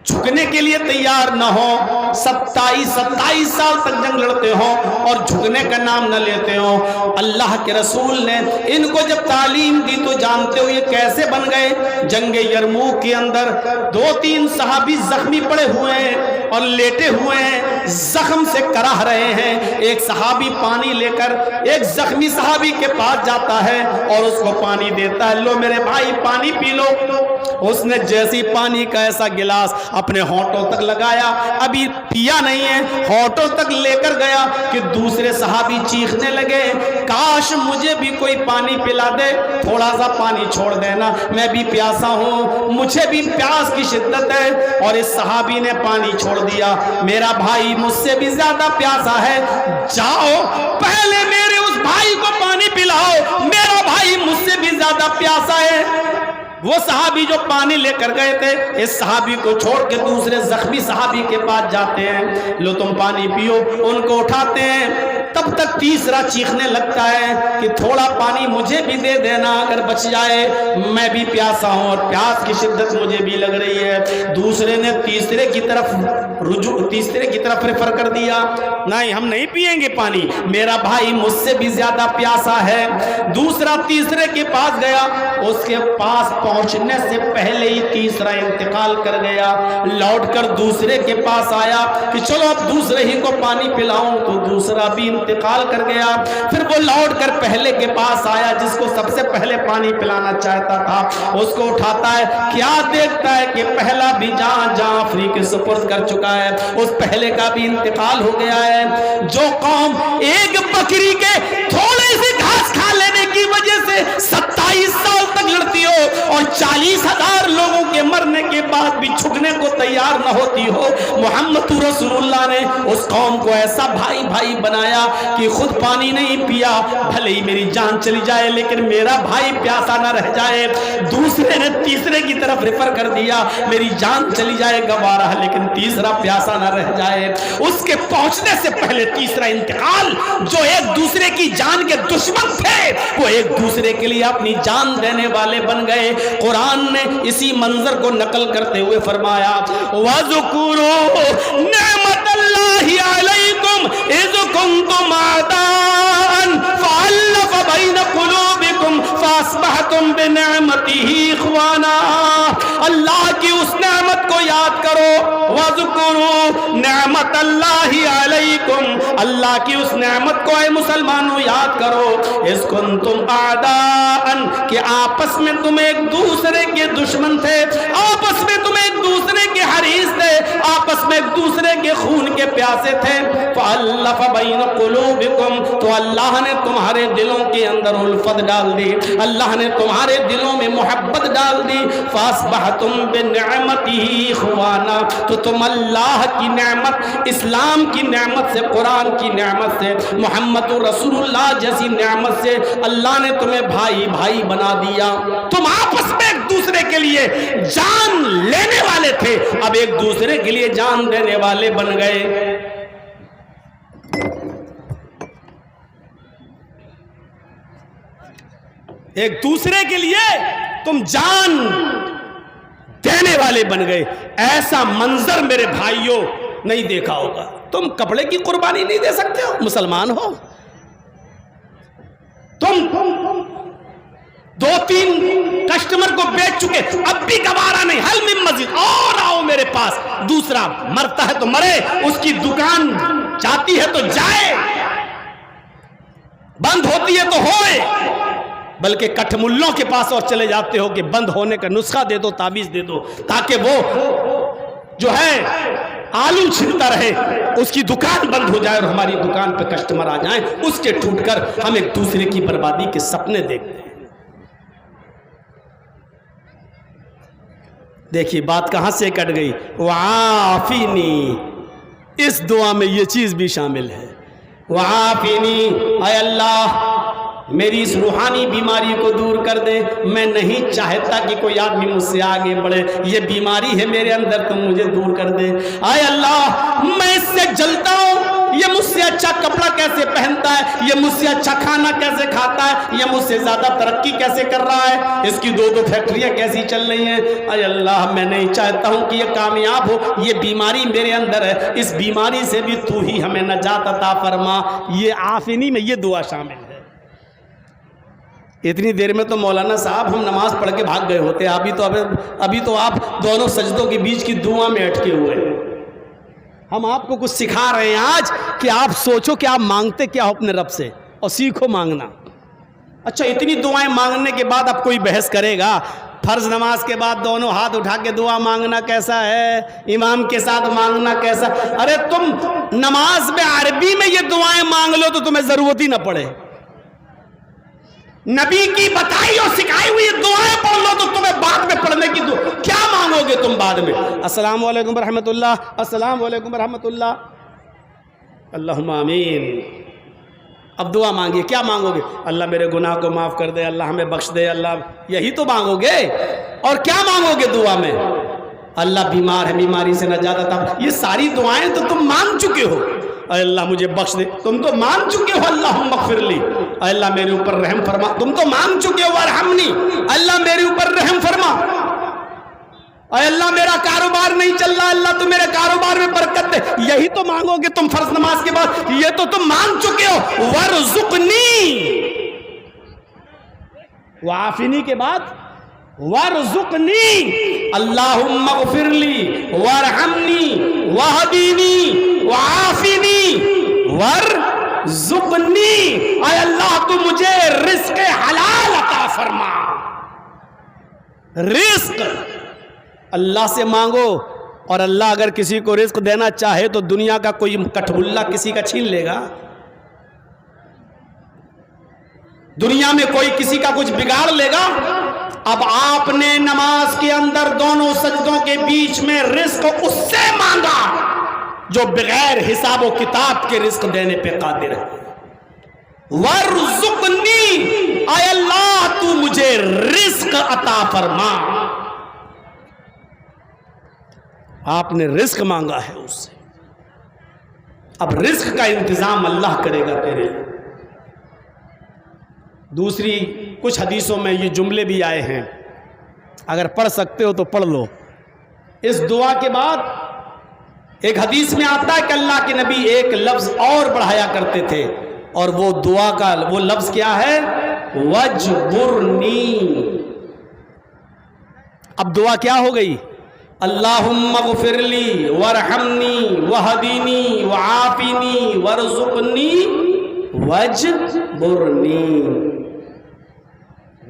جھکنے کے لیے تیار نہ ہو، 27 سال تک جنگ لڑتے ہوں اور جھکنے کا نام نہ لیتے ہوں۔ اللہ کے رسول نے ان کو جب تعلیم دی تو جانتے ہو یہ کیسے بن گئے۔ جنگ یرموک کے اندر 2-3 صحابی زخمی پڑے ہوئے ہیں اور لیٹے ہوئے ہیں، زخم سے کراہ رہے ہیں۔ ایک صحابی پانی لے کر ایک زخمی صحابی کے پاس جاتا ہے اور اس کو پانی دیتا ہے، لو میرے بھائی پانی پی لو۔ اس نے جیسی پانی کا ایسا گلاس اپنے ہونٹوں تک لگایا، ابھی پیا نہیں ہے، ہونٹوں تک لے کر گیا کہ دوسرے صحابی چیخنے لگے، کاش مجھے بھی کوئی پانی پلا دے، تھوڑا سا پانی چھوڑ دینا، میں بھی پیاسا ہوں، مجھے بھی پیاس کی شدت ہے۔ اور اس صحابی نے پانی چھوڑ دیا، میرا بھائی مجھ سے بھی زیادہ پیاسا ہے، جاؤ پہلے میرے اس بھائی کو پانی پلاؤ، میرا بھائی مجھ سے بھی زیادہ پیاسا ہے۔ وہ صحابی جو پانی لے کر گئے تھے اس صحابی کو چھوڑ کے دوسرے زخمی صحابی کے پاس جاتے ہیں، لو تم پانی پیو، ان کو اٹھاتے ہیں۔ تب تک تیسرا چیخنے لگتا ہے کہ تھوڑا پانی مجھے بھی دے دینا اگر بچ جائے، میں بھی پیاسا ہوں اور پیاس کی شدت مجھے بھی لگ رہی ہے۔ دوسرے نے تیسرے کی طرف ریفر کر دیا، نہیں ہم نہیں پیئیں گے پانی، میرا بھائی مجھ سے بھی زیادہ پیاسا ہے۔ دوسرا تیسرے کے پاس گیا، اس کے پاس پہنچنے سے پہلے ہی تیسرا انتقال کر گیا۔ لوٹ کر دوسرے کے پاس آیا کہ چلو اب دوسرے ہی کو پانی پلاؤں، تو دوسرا بھی انتقال کر گیا۔ پھر وہ لوٹ کر پہلے کے پاس آیا جس کو سب سے پہلے پانی پلانا چاہتا تھا، اس کو اٹھاتا ہے، کیا دیکھتا ہے کہ پہلا بھی جہاں فری کے سپرد کر چکا ہے، اس پہلے کا بھی انتقال ہو گیا ہے۔ جو قوم ایک بکری کے تھوڑے سے گھاس کھا لینے کی وجہ سے 27 سال تک لڑتی ہو اور 40,000 لوگوں کے مرنے کے بعد بھی جھکنے کو تیار نہ ہوتی ہو، محمد رسول اللہ نے اس قوم کو ایسا بھائی بھائی بنایا کہ خود پانی نہیں پیا، بھلے ہی میری جان چلی جائے لیکن میرا بھائی پیاسا نہ رہ جائے۔ دوسرے نے تیسرے کی طرف ریفر کر دیا، میری جان چلی جائے گوارا ہے لیکن تیسرا پیاسا نہ رہ جائے۔ اس کے پہنچنے سے پہلے تیسرا انتقال، جو ایک دوسرے کی جان کے دشمن تھے وہ ایک دوسرے کے لیے اپنی جان دینے والے بن گئے۔ قرآن نے اسی منظر کو نقل کرتے ہوئے فرمایا، وَذُكُرُوا نِعْمَةَ اللَّهِ عَلَيْكُمْ إِذْ كُنْتُمْ أَعْدَاءً فَأَلَّفَ بَيْنَ قُلُوبِكُمْ فَأَصْبَحْتُمْ بِنِعْمَتِهِ إِخْوَانًا۔ اللہ کی اس نعمت کو یاد کرو، وَاذْكُرُوا نعمت اللہ علیکم، اللہ کی اس نعمت کو اے مسلمانوں یاد کرو، اذ کنتم اعداء، کہ آپس میں تم ایک دوسرے کے دشمن تھے، آپس میں تم ایک دوسرے کے حریص تھے، آپس میں ایک دوسرے کے خون کے پیاسے تھے، فَأَلَّفَ بَيْنَ قُلُوبِكُمْ، تو اللہ نے تمہارے دلوں کے اندر الفت ڈال دی، اللہ نے تمہارے دلوں میں محبت ڈال دی، فَأَصْبَحْتُمْ بِنِعْمَتِهِ إِخْوَانًا، تو تم اللہ کی نعمت، اسلام کی نعمت سے، قرآن کی نعمت سے، محمد رسول اللہ جیسی نعمت سے اللہ نے تمہیں بھائی بھائی بنا دیا۔ تم آپس میں ایک دوسرے کے لیے جان لینے والے تھے، اب ایک دوسرے کے لیے جان دینے والے بن گئے۔ ایک دوسرے کے لیے تم جان دینے والے بن گئے۔ ایسا منظر میرے بھائیوں نہیں دیکھا ہوگا۔ تم کپڑے کی قربانی نہیں دے سکتے ہو، مسلمان ہو، تم 2-3 کسٹمر کو بیچ چکے، اب بھی گوارا نہیں، حل من مزید، اور آؤ میرے پاس، دوسرا مرتا ہے تو مرے، اس کی دکان جاتی ہے تو جائے، بند ہوتی ہے تو ہوئے، بلکہ کٹھ ملوں کے پاس اور چلے جاتے ہو کہ بند ہونے کا نسخہ دے دو، تعویذ دے دو، تاکہ وہ جو ہے آلو چھلتا رہے، اس کی دکان بند ہو جائے اور ہماری دکان پہ کسٹمر آ جائیں، اس کے ٹوٹ کر ہم ایک دوسرے کی بربادی کے سپنے دیکھتے ہیں۔ دیکھیے بات کہاں سے کٹ گئی، وعافینی، اس دعا میں یہ چیز بھی شامل ہے، وعافینی، اے اللہ میری اس روحانی بیماری کو دور کر دے، میں نہیں چاہتا کہ کوئی آدمی مجھ سے آگے بڑھے، یہ بیماری ہے میرے اندر، تم مجھے دور کر دے، اے اللہ میں اس سے جلتا ہوں، یہ مجھ سے اچھا کپڑا کیسے پہنتا ہے، یہ مجھ سے اچھا کھانا کیسے کھاتا ہے، یہ مجھ سے زیادہ ترقی کیسے کر رہا ہے، اس کی 2 فیکٹریاں کیسی چل رہی ہیں، اے اللہ میں نہیں چاہتا ہوں کہ یہ کامیاب ہو، یہ بیماری میرے اندر ہے، اس بیماری سے بھی تو ہی ہمیں نجات عطا فرما۔ یہ عافینی میں یہ دعا شامل ہے۔ اتنی دیر میں تو مولانا صاحب ہم نماز پڑھ کے بھاگ گئے ہوتے، ابھی تو آپ دونوں سجدوں کے بیچ کی دعا میں اٹکے ہوئے ہیں۔ ہم آپ کو کچھ سکھا رہے ہیں آج کہ آپ سوچو کہ آپ مانگتے کیا ہو اپنے رب سے اور سیکھو مانگنا۔ اچھا اتنی دعائیں مانگنے کے بعد اب کوئی بحث کرے گا فرض نماز کے بعد دونوں ہاتھ اٹھا کے دعا مانگنا کیسا ہے، امام کے ساتھ مانگنا کیسا؟ ارے تم نماز میں عربی میں یہ دعائیں مانگ لو تو تمہیں ضرورت ہی نہ پڑے، نبی کی بتائی اور سکھائی ہوئی دعائیں پڑھ لو تو تمہیں بعد میں پڑھنے کی کیا مانگو گے تم بعد میں؟ السلام علیکم ورحمۃ اللہ، السلام علیکم ورحمۃ اللہ، اللہم آمین۔ اب دعا مانگیے، کیا مانگو گے؟ اللہ میرے گناہ کو معاف کر دے، اللہ ہمیں بخش دے، اللہ، یہی تو مانگو گے۔ اور کیا مانگو گے دعا میں؟ اللہ بیمار ہے، بیماری سے نجات عطا، یہ ساری دعائیں تو تم مانگ چکے ہو۔ اے اللہ مجھے بخش دے، تم تو مان چکے ہو، اللہم اغفر لی، اے اللہ میرے اوپر رحم فرما، تم تو مان چکے ہو، ارحمنی، اللہ میرے اوپر رحم فرما، اے اللہ میرا کاروبار نہیں چل رہا، اللہ تو میرے کاروبار میں برکت دے، یہی تو مانگو گے تم فرض نماز کے بعد، یہ تو تم مان چکے ہو۔ ورزقنی، وعافنی کے بعد ورزقنی، اللہم اغفر لی وارحمنی وہدینی وعافنی ورزقنی، اے اللہ تو مجھے رزق حلال عطا فرما۔ رزق اللہ سے مانگو، اور اللہ اگر کسی کو رزق دینا چاہے تو دنیا کا کوئی کٹھبلا کسی کا چھین لے گا؟ دنیا میں کوئی کسی کا کچھ بگاڑ لے گا؟ اب آپ نے نماز کے اندر دونوں سجدوں کے بیچ میں رزق اس سے مانگا جو بغیر حساب و کتاب کے رزق دینے پہ قادر ہے۔ ورزقنی، اے اللہ تو مجھے رزق عطا فرما۔ آپ نے رزق مانگا ہے اس سے، اب رزق کا انتظام اللہ کرے گا تیرے۔ دوسری کچھ حدیثوں میں یہ جملے بھی آئے ہیں، اگر پڑھ سکتے ہو تو پڑھ لو۔ اس دعا کے بعد ایک حدیث میں آتا ہے کہ اللہ کے نبی ایک لفظ اور بڑھایا کرتے تھے، اور وہ دعا کا وہ لفظ کیا ہے؟ وجبرنی۔ اب دعا کیا ہو گئی؟ اللہم اغفر لی ورحمنی وہدینی وعافینی ورزقنی وجبرنی۔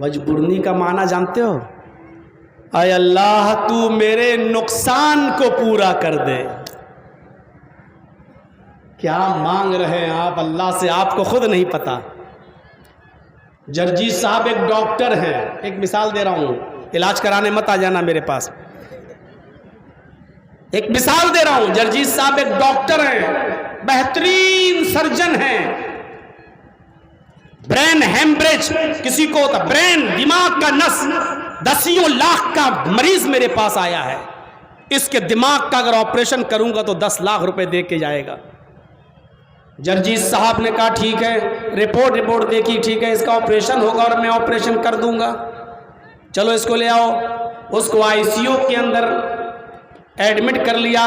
وجبرنی کا معنی جانتے ہو؟ اے اللہ تو میرے نقصان کو پورا کر دے۔ کیا مانگ رہے ہیں آپ اللہ سے، آپ کو خود نہیں پتا۔ جرجیت صاحب ایک ڈاکٹر ہیں، ایک مثال دے رہا ہوں، علاج کرانے مت آ جانا میرے پاس، ایک مثال دے رہا ہوں۔ جرجیت صاحب ایک ڈاکٹر ہیں، بہترین سرجن ہیں۔ برین ہیمبریج کسی کو ہوتا، برین دماغ کا نس، 10 لاکھ کا مریض میرے پاس آیا ہے، اس کے دماغ کا اگر آپریشن کروں گا تو 10 لاکھ روپے دے کے جائے گا۔ جرجیت صاحب نے کہا ٹھیک ہے، رپورٹ دیکھی، ٹھیک ہے اس کا آپریشن ہوگا اور میں آپریشن کر دوں گا، چلو اس کو لے آؤ۔ اس کو آئی سی یو کے اندر ایڈمٹ کر لیا،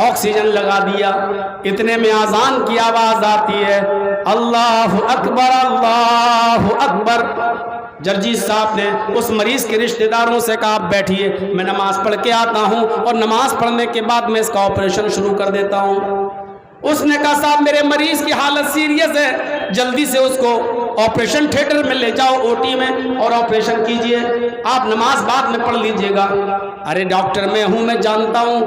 آکسیجن لگا دیا، اتنے میں اذان کی آواز آتی ہے، اللہ اکبر اللہ اکبر۔ جرجیت صاحب نے اس مریض کے رشتہ داروں سے کہا آپ بیٹھیے، میں نماز پڑھ کے آتا ہوں اور نماز پڑھنے کے بعد میں اس کا آپریشن شروع کر دیتا ہوں۔ اس نے کہا صاحب میرے مریض کی حالت سیریس ہے، جلدی سے اس کو آپریشن تھیٹر میں لے جاؤ، او ٹی میں، اور آپریشن کیجئے، آپ نماز بعد میں پڑھ لیجئے گا۔ ارے ڈاکٹر میں ہوں، میں جانتا ہوں،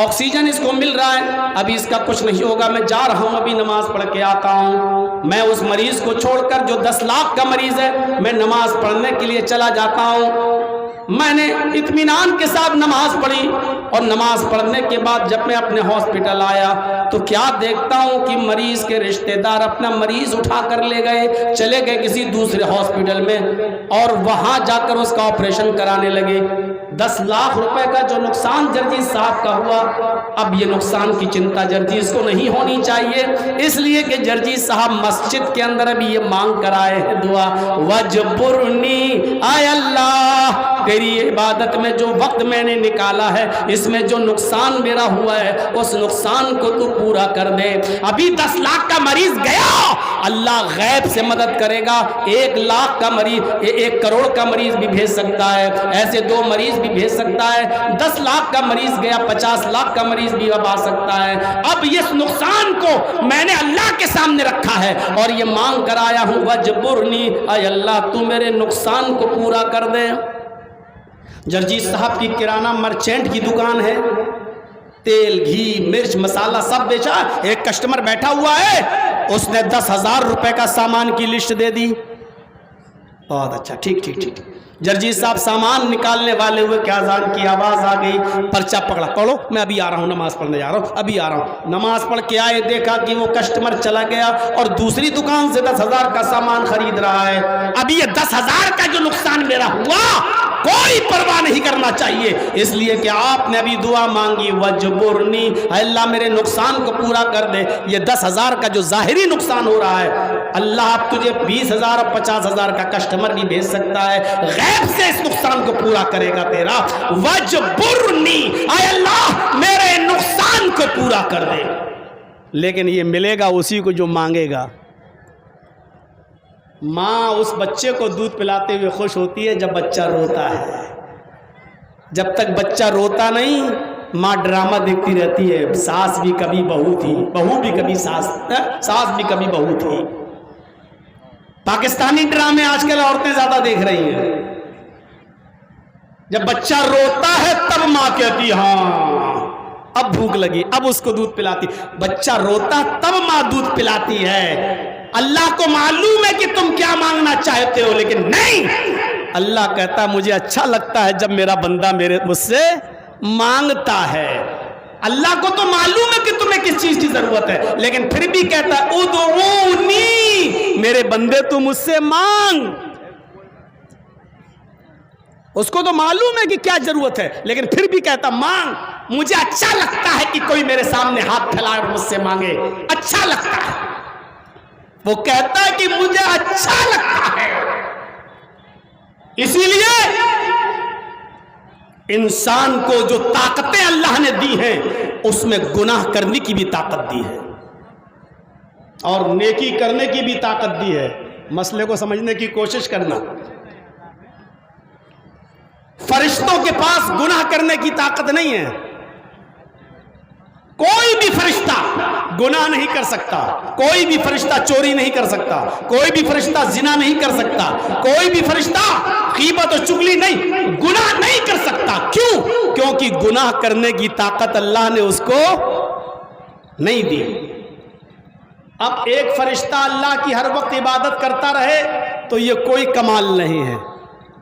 آکسیجن اس کو مل رہا ہے، ابھی اس کا کچھ نہیں ہوگا، میں جا رہا ہوں، ابھی نماز پڑھ کے آتا ہوں۔ میں اس مریض کو چھوڑ کر جو 10 لاکھ کا مریض ہے، میں نماز پڑھنے کے لیے چلا جاتا ہوں۔ میں نے اطمینان کے ساتھ نماز پڑھی، اور نماز پڑھنے کے بعد جب میں اپنے ہاسپٹل آیا تو کیا دیکھتا ہوں کہ مریض کے رشتہ دار اپنا مریض اٹھا کر لے گئے، چلے گئے کسی دوسرے ہاسپٹل میں، اور وہاں جا کر اس کا آپریشن کرانے لگے۔ 10 لاکھ روپے کا جو نقصان جرجیت صاحب کا ہوا، اب یہ نقصان کی چنتا جرجیت کو نہیں ہونی چاہیے، اس لیے کہ جرجیت صاحب مسجد کے اندر ابھی یہ مانگ کر آئے ہیں دعا، وجبرنی، اے اللہ تیری عبادت میں جو وقت میں نے نکالا ہے، اس میں جو نقصان میرا ہوا ہے اس نقصان کو تو پورا کر دے۔ ابھی 10 لاکھ کا مریض گیا، اللہ غیب سے مدد کرے گا، 1 لاکھ کا مریض، 1 کروڑ کا مریض بھی بھیج سکتا ہے، ایسے 2 مریض بھی بھیج سکتا ہے۔ 10 لاکھ کا مریض گیا، 50 لاکھ کا مریض بھی اب آ سکتا ہے۔ اب اس نقصان کو میں نے اللہ کے سامنے رکھا ہے اور یہ مانگ کر آیا ہوں، وجبرنی، اے اللہ تو میرے نقصان کو پورا کر دے۔ جرجیت صاحب کی کرانہ مرچینٹ کی دکان ہے، تیل، گھی، مرچ، مسالہ سب بیچا۔ ایک کسٹمر بیٹھا ہوا ہے، اس نے 10,000 روپے کا سامان کی لسٹ دے دی۔ بہت اچھا، ٹھیک۔ جرجیت صاحب سامان نکالنے والے ہوئے کہ اذان کی آواز آ گئی، پرچہ پکڑا، پڑھو، میں ابھی آ رہا ہوں، نماز پڑھنے جا رہا ہوں، ابھی آ رہا ہوں۔ نماز پڑھ کے آئے، دیکھا کہ وہ کسٹمر چلا گیا اور دوسری دکان سے 10,000 کا سامان خرید رہا ہے۔ ابھی یہ 10,000 کا جو نقصان میرا ہوا کوئی پرواہ نہیں کرنا چاہیے، اس لیے کہ آپ نے ابھی دعا مانگی، وجبرنی، اے اللہ میرے نقصان کو پورا کر دے۔ یہ 10,000 کا جو ظاہری نقصان ہو رہا ہے، اللہ اب تجھے 20,000 اور 50,000 کا کسٹمر بھی بھیج سکتا ہے، غیب سے اس نقصان کو پورا کرے گا تیرا۔ وجبرنی، اے اللہ میرے نقصان کو پورا کر دے۔ لیکن یہ ملے گا اسی کو جو مانگے گا۔ ماں اس بچے کو دودھ پلاتے ہوئے خوش ہوتی ہے جب بچہ روتا ہے، جب تک بچہ روتا نہیں ماں ڈرامہ دیکھتی رہتی ہے، ساس بھی کبھی بہو تھی، بہو بھی کبھی ساس بھی کبھی بہو تھی۔ پاکستانی ڈرامے آج کل عورتیں زیادہ دیکھ رہی ہیں۔ جب بچہ روتا ہے تب ماں کہتی ہاں اب بھوک لگی، اب اس کو دودھ پلاتی۔ بچہ روتا تب ماں دودھ پلاتی ہے۔ اللہ کو معلوم ہے کہ تم کیا مانگنا چاہتے ہو، لیکن نہیں، اللہ کہتا ہے مجھے اچھا لگتا ہے جب میرا بندہ مجھ سے مانگتا ہے۔ اللہ کو تو معلوم ہے کہ تمہیں کس چیز کی ضرورت ہے، لیکن پھر بھی کہتا ہے ادعونی، میرے بندے تو مجھ سے مانگ۔ اس کو تو معلوم ہے کہ کیا ضرورت ہے، لیکن پھر بھی کہتا مانگ، مجھے اچھا لگتا ہے کہ کوئی میرے سامنے ہاتھ پھیلائے اور مجھ سے مانگے، اچھا لگتا ہے۔ وہ کہتا ہے کہ مجھے اچھا لگتا ہے۔ اسی لیے انسان کو جو طاقتیں اللہ نے دی ہیں اس میں گناہ کرنے کی بھی طاقت دی ہے اور نیکی کرنے کی بھی طاقت دی ہے۔ مسئلے کو سمجھنے کی کوشش کرنا۔ فرشتوں کے پاس گناہ کرنے کی طاقت نہیں ہے. کوئی بھی فرشتہ گناہ نہیں کر سکتا, کوئی بھی فرشتہ چوری نہیں کر سکتا, کوئی بھی فرشتہ زنا نہیں کر سکتا, کوئی بھی فرشتہ غیبت و چغلی نہیں, گناہ نہیں کر سکتا. کیوں؟ کیونکہ گناہ کرنے کی طاقت اللہ نے اس کو نہیں دی. اب ایک فرشتہ اللہ کی ہر وقت عبادت کرتا رہے تو یہ کوئی کمال نہیں ہے.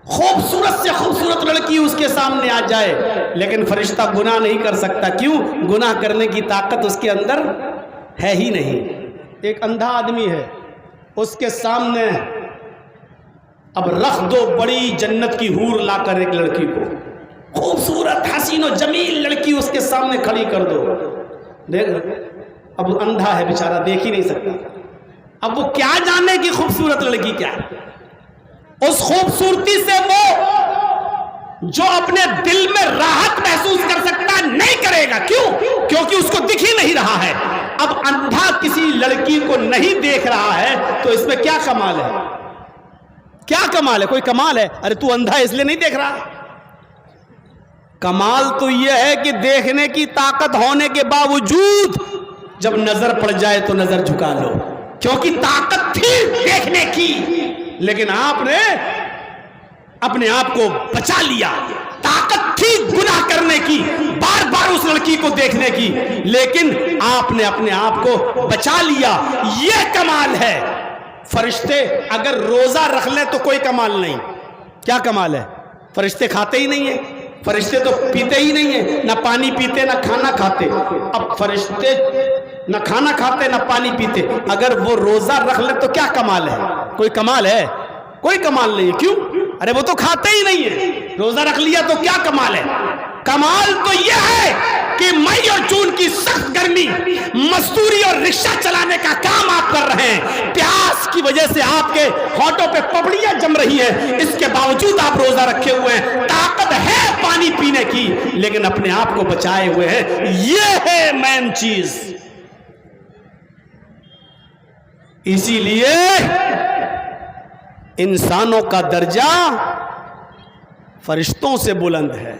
خوبصورت سے خوبصورت لڑکی اس کے سامنے آ جائے لیکن فرشتہ گناہ نہیں کر سکتا. کیوں؟ گناہ کرنے کی طاقت اس کے اندر ہے ہی نہیں. ایک اندھا آدمی ہے, اس کے سامنے اب رکھ دو بڑی جنت کی حور لا کر ایک لڑکی کو, خوبصورت حسین و جمیل لڑکی اس کے سامنے کھڑی کر دو. دیکھ, اب اندھا ہے بیچارہ, دیکھ ہی نہیں سکتا. اب وہ کیا جانے کی خوبصورت لڑکی کیا ہے. اس خوبصورتی سے وہ جو اپنے دل میں راحت محسوس کر سکتا نہیں کرے گا. کیوں؟ کیونکہ اس کو دکھ ہی نہیں رہا ہے. اب اندھا کسی لڑکی کو نہیں دیکھ رہا ہے تو اس میں کیا کمال ہے؟ کیا کمال ہے؟ کوئی کمال ہے؟ ارے تو اندھا اس لیے نہیں دیکھ رہا. کمال تو یہ ہے کہ دیکھنے کی طاقت ہونے کے باوجود جب نظر پڑ جائے تو نظر جھکا لو, کیونکہ طاقت تھی دیکھنے کی لیکن آپ نے اپنے آپ کو بچا لیا. طاقت تھی گناہ کرنے کی, بار بار اس لڑکی کو دیکھنے کی, لیکن آپ نے اپنے آپ کو بچا لیا. یہ کمال ہے. فرشتے اگر روزہ رکھ لیں تو کوئی کمال نہیں. کیا کمال ہے؟ فرشتے کھاتے ہی نہیں ہیں, فرشتے تو پیتے ہی نہیں ہیں, نہ پانی پیتے نہ کھانا کھاتے. اب فرشتے نہ کھانا کھاتے نہ پانی پیتے, اگر وہ روزہ رکھ لے تو کیا کمال ہے؟ کوئی کمال ہے؟ کوئی کمال نہیں ہے. کیوں؟ ارے وہ تو کھاتے ہی نہیں ہے, روزہ رکھ لیا تو کیا کمال ہے؟ کمال تو یہ ہے کہ مئی اور جون کی سخت گرمی, مزدوری اور رکشہ چلانے کا کام آپ کر رہے ہیں, پیاس کی وجہ سے آپ کے ہونٹوں پہ پپڑیاں جم رہی ہیں, اس کے باوجود آپ روزہ رکھے ہوئے ہیں. طاقت ہے پانی پینے کی لیکن اپنے آپ کو بچائے ہوئے ہیں. یہ ہے مین چیز. اسی لیے انسانوں کا درجہ فرشتوں سے بلند ہے.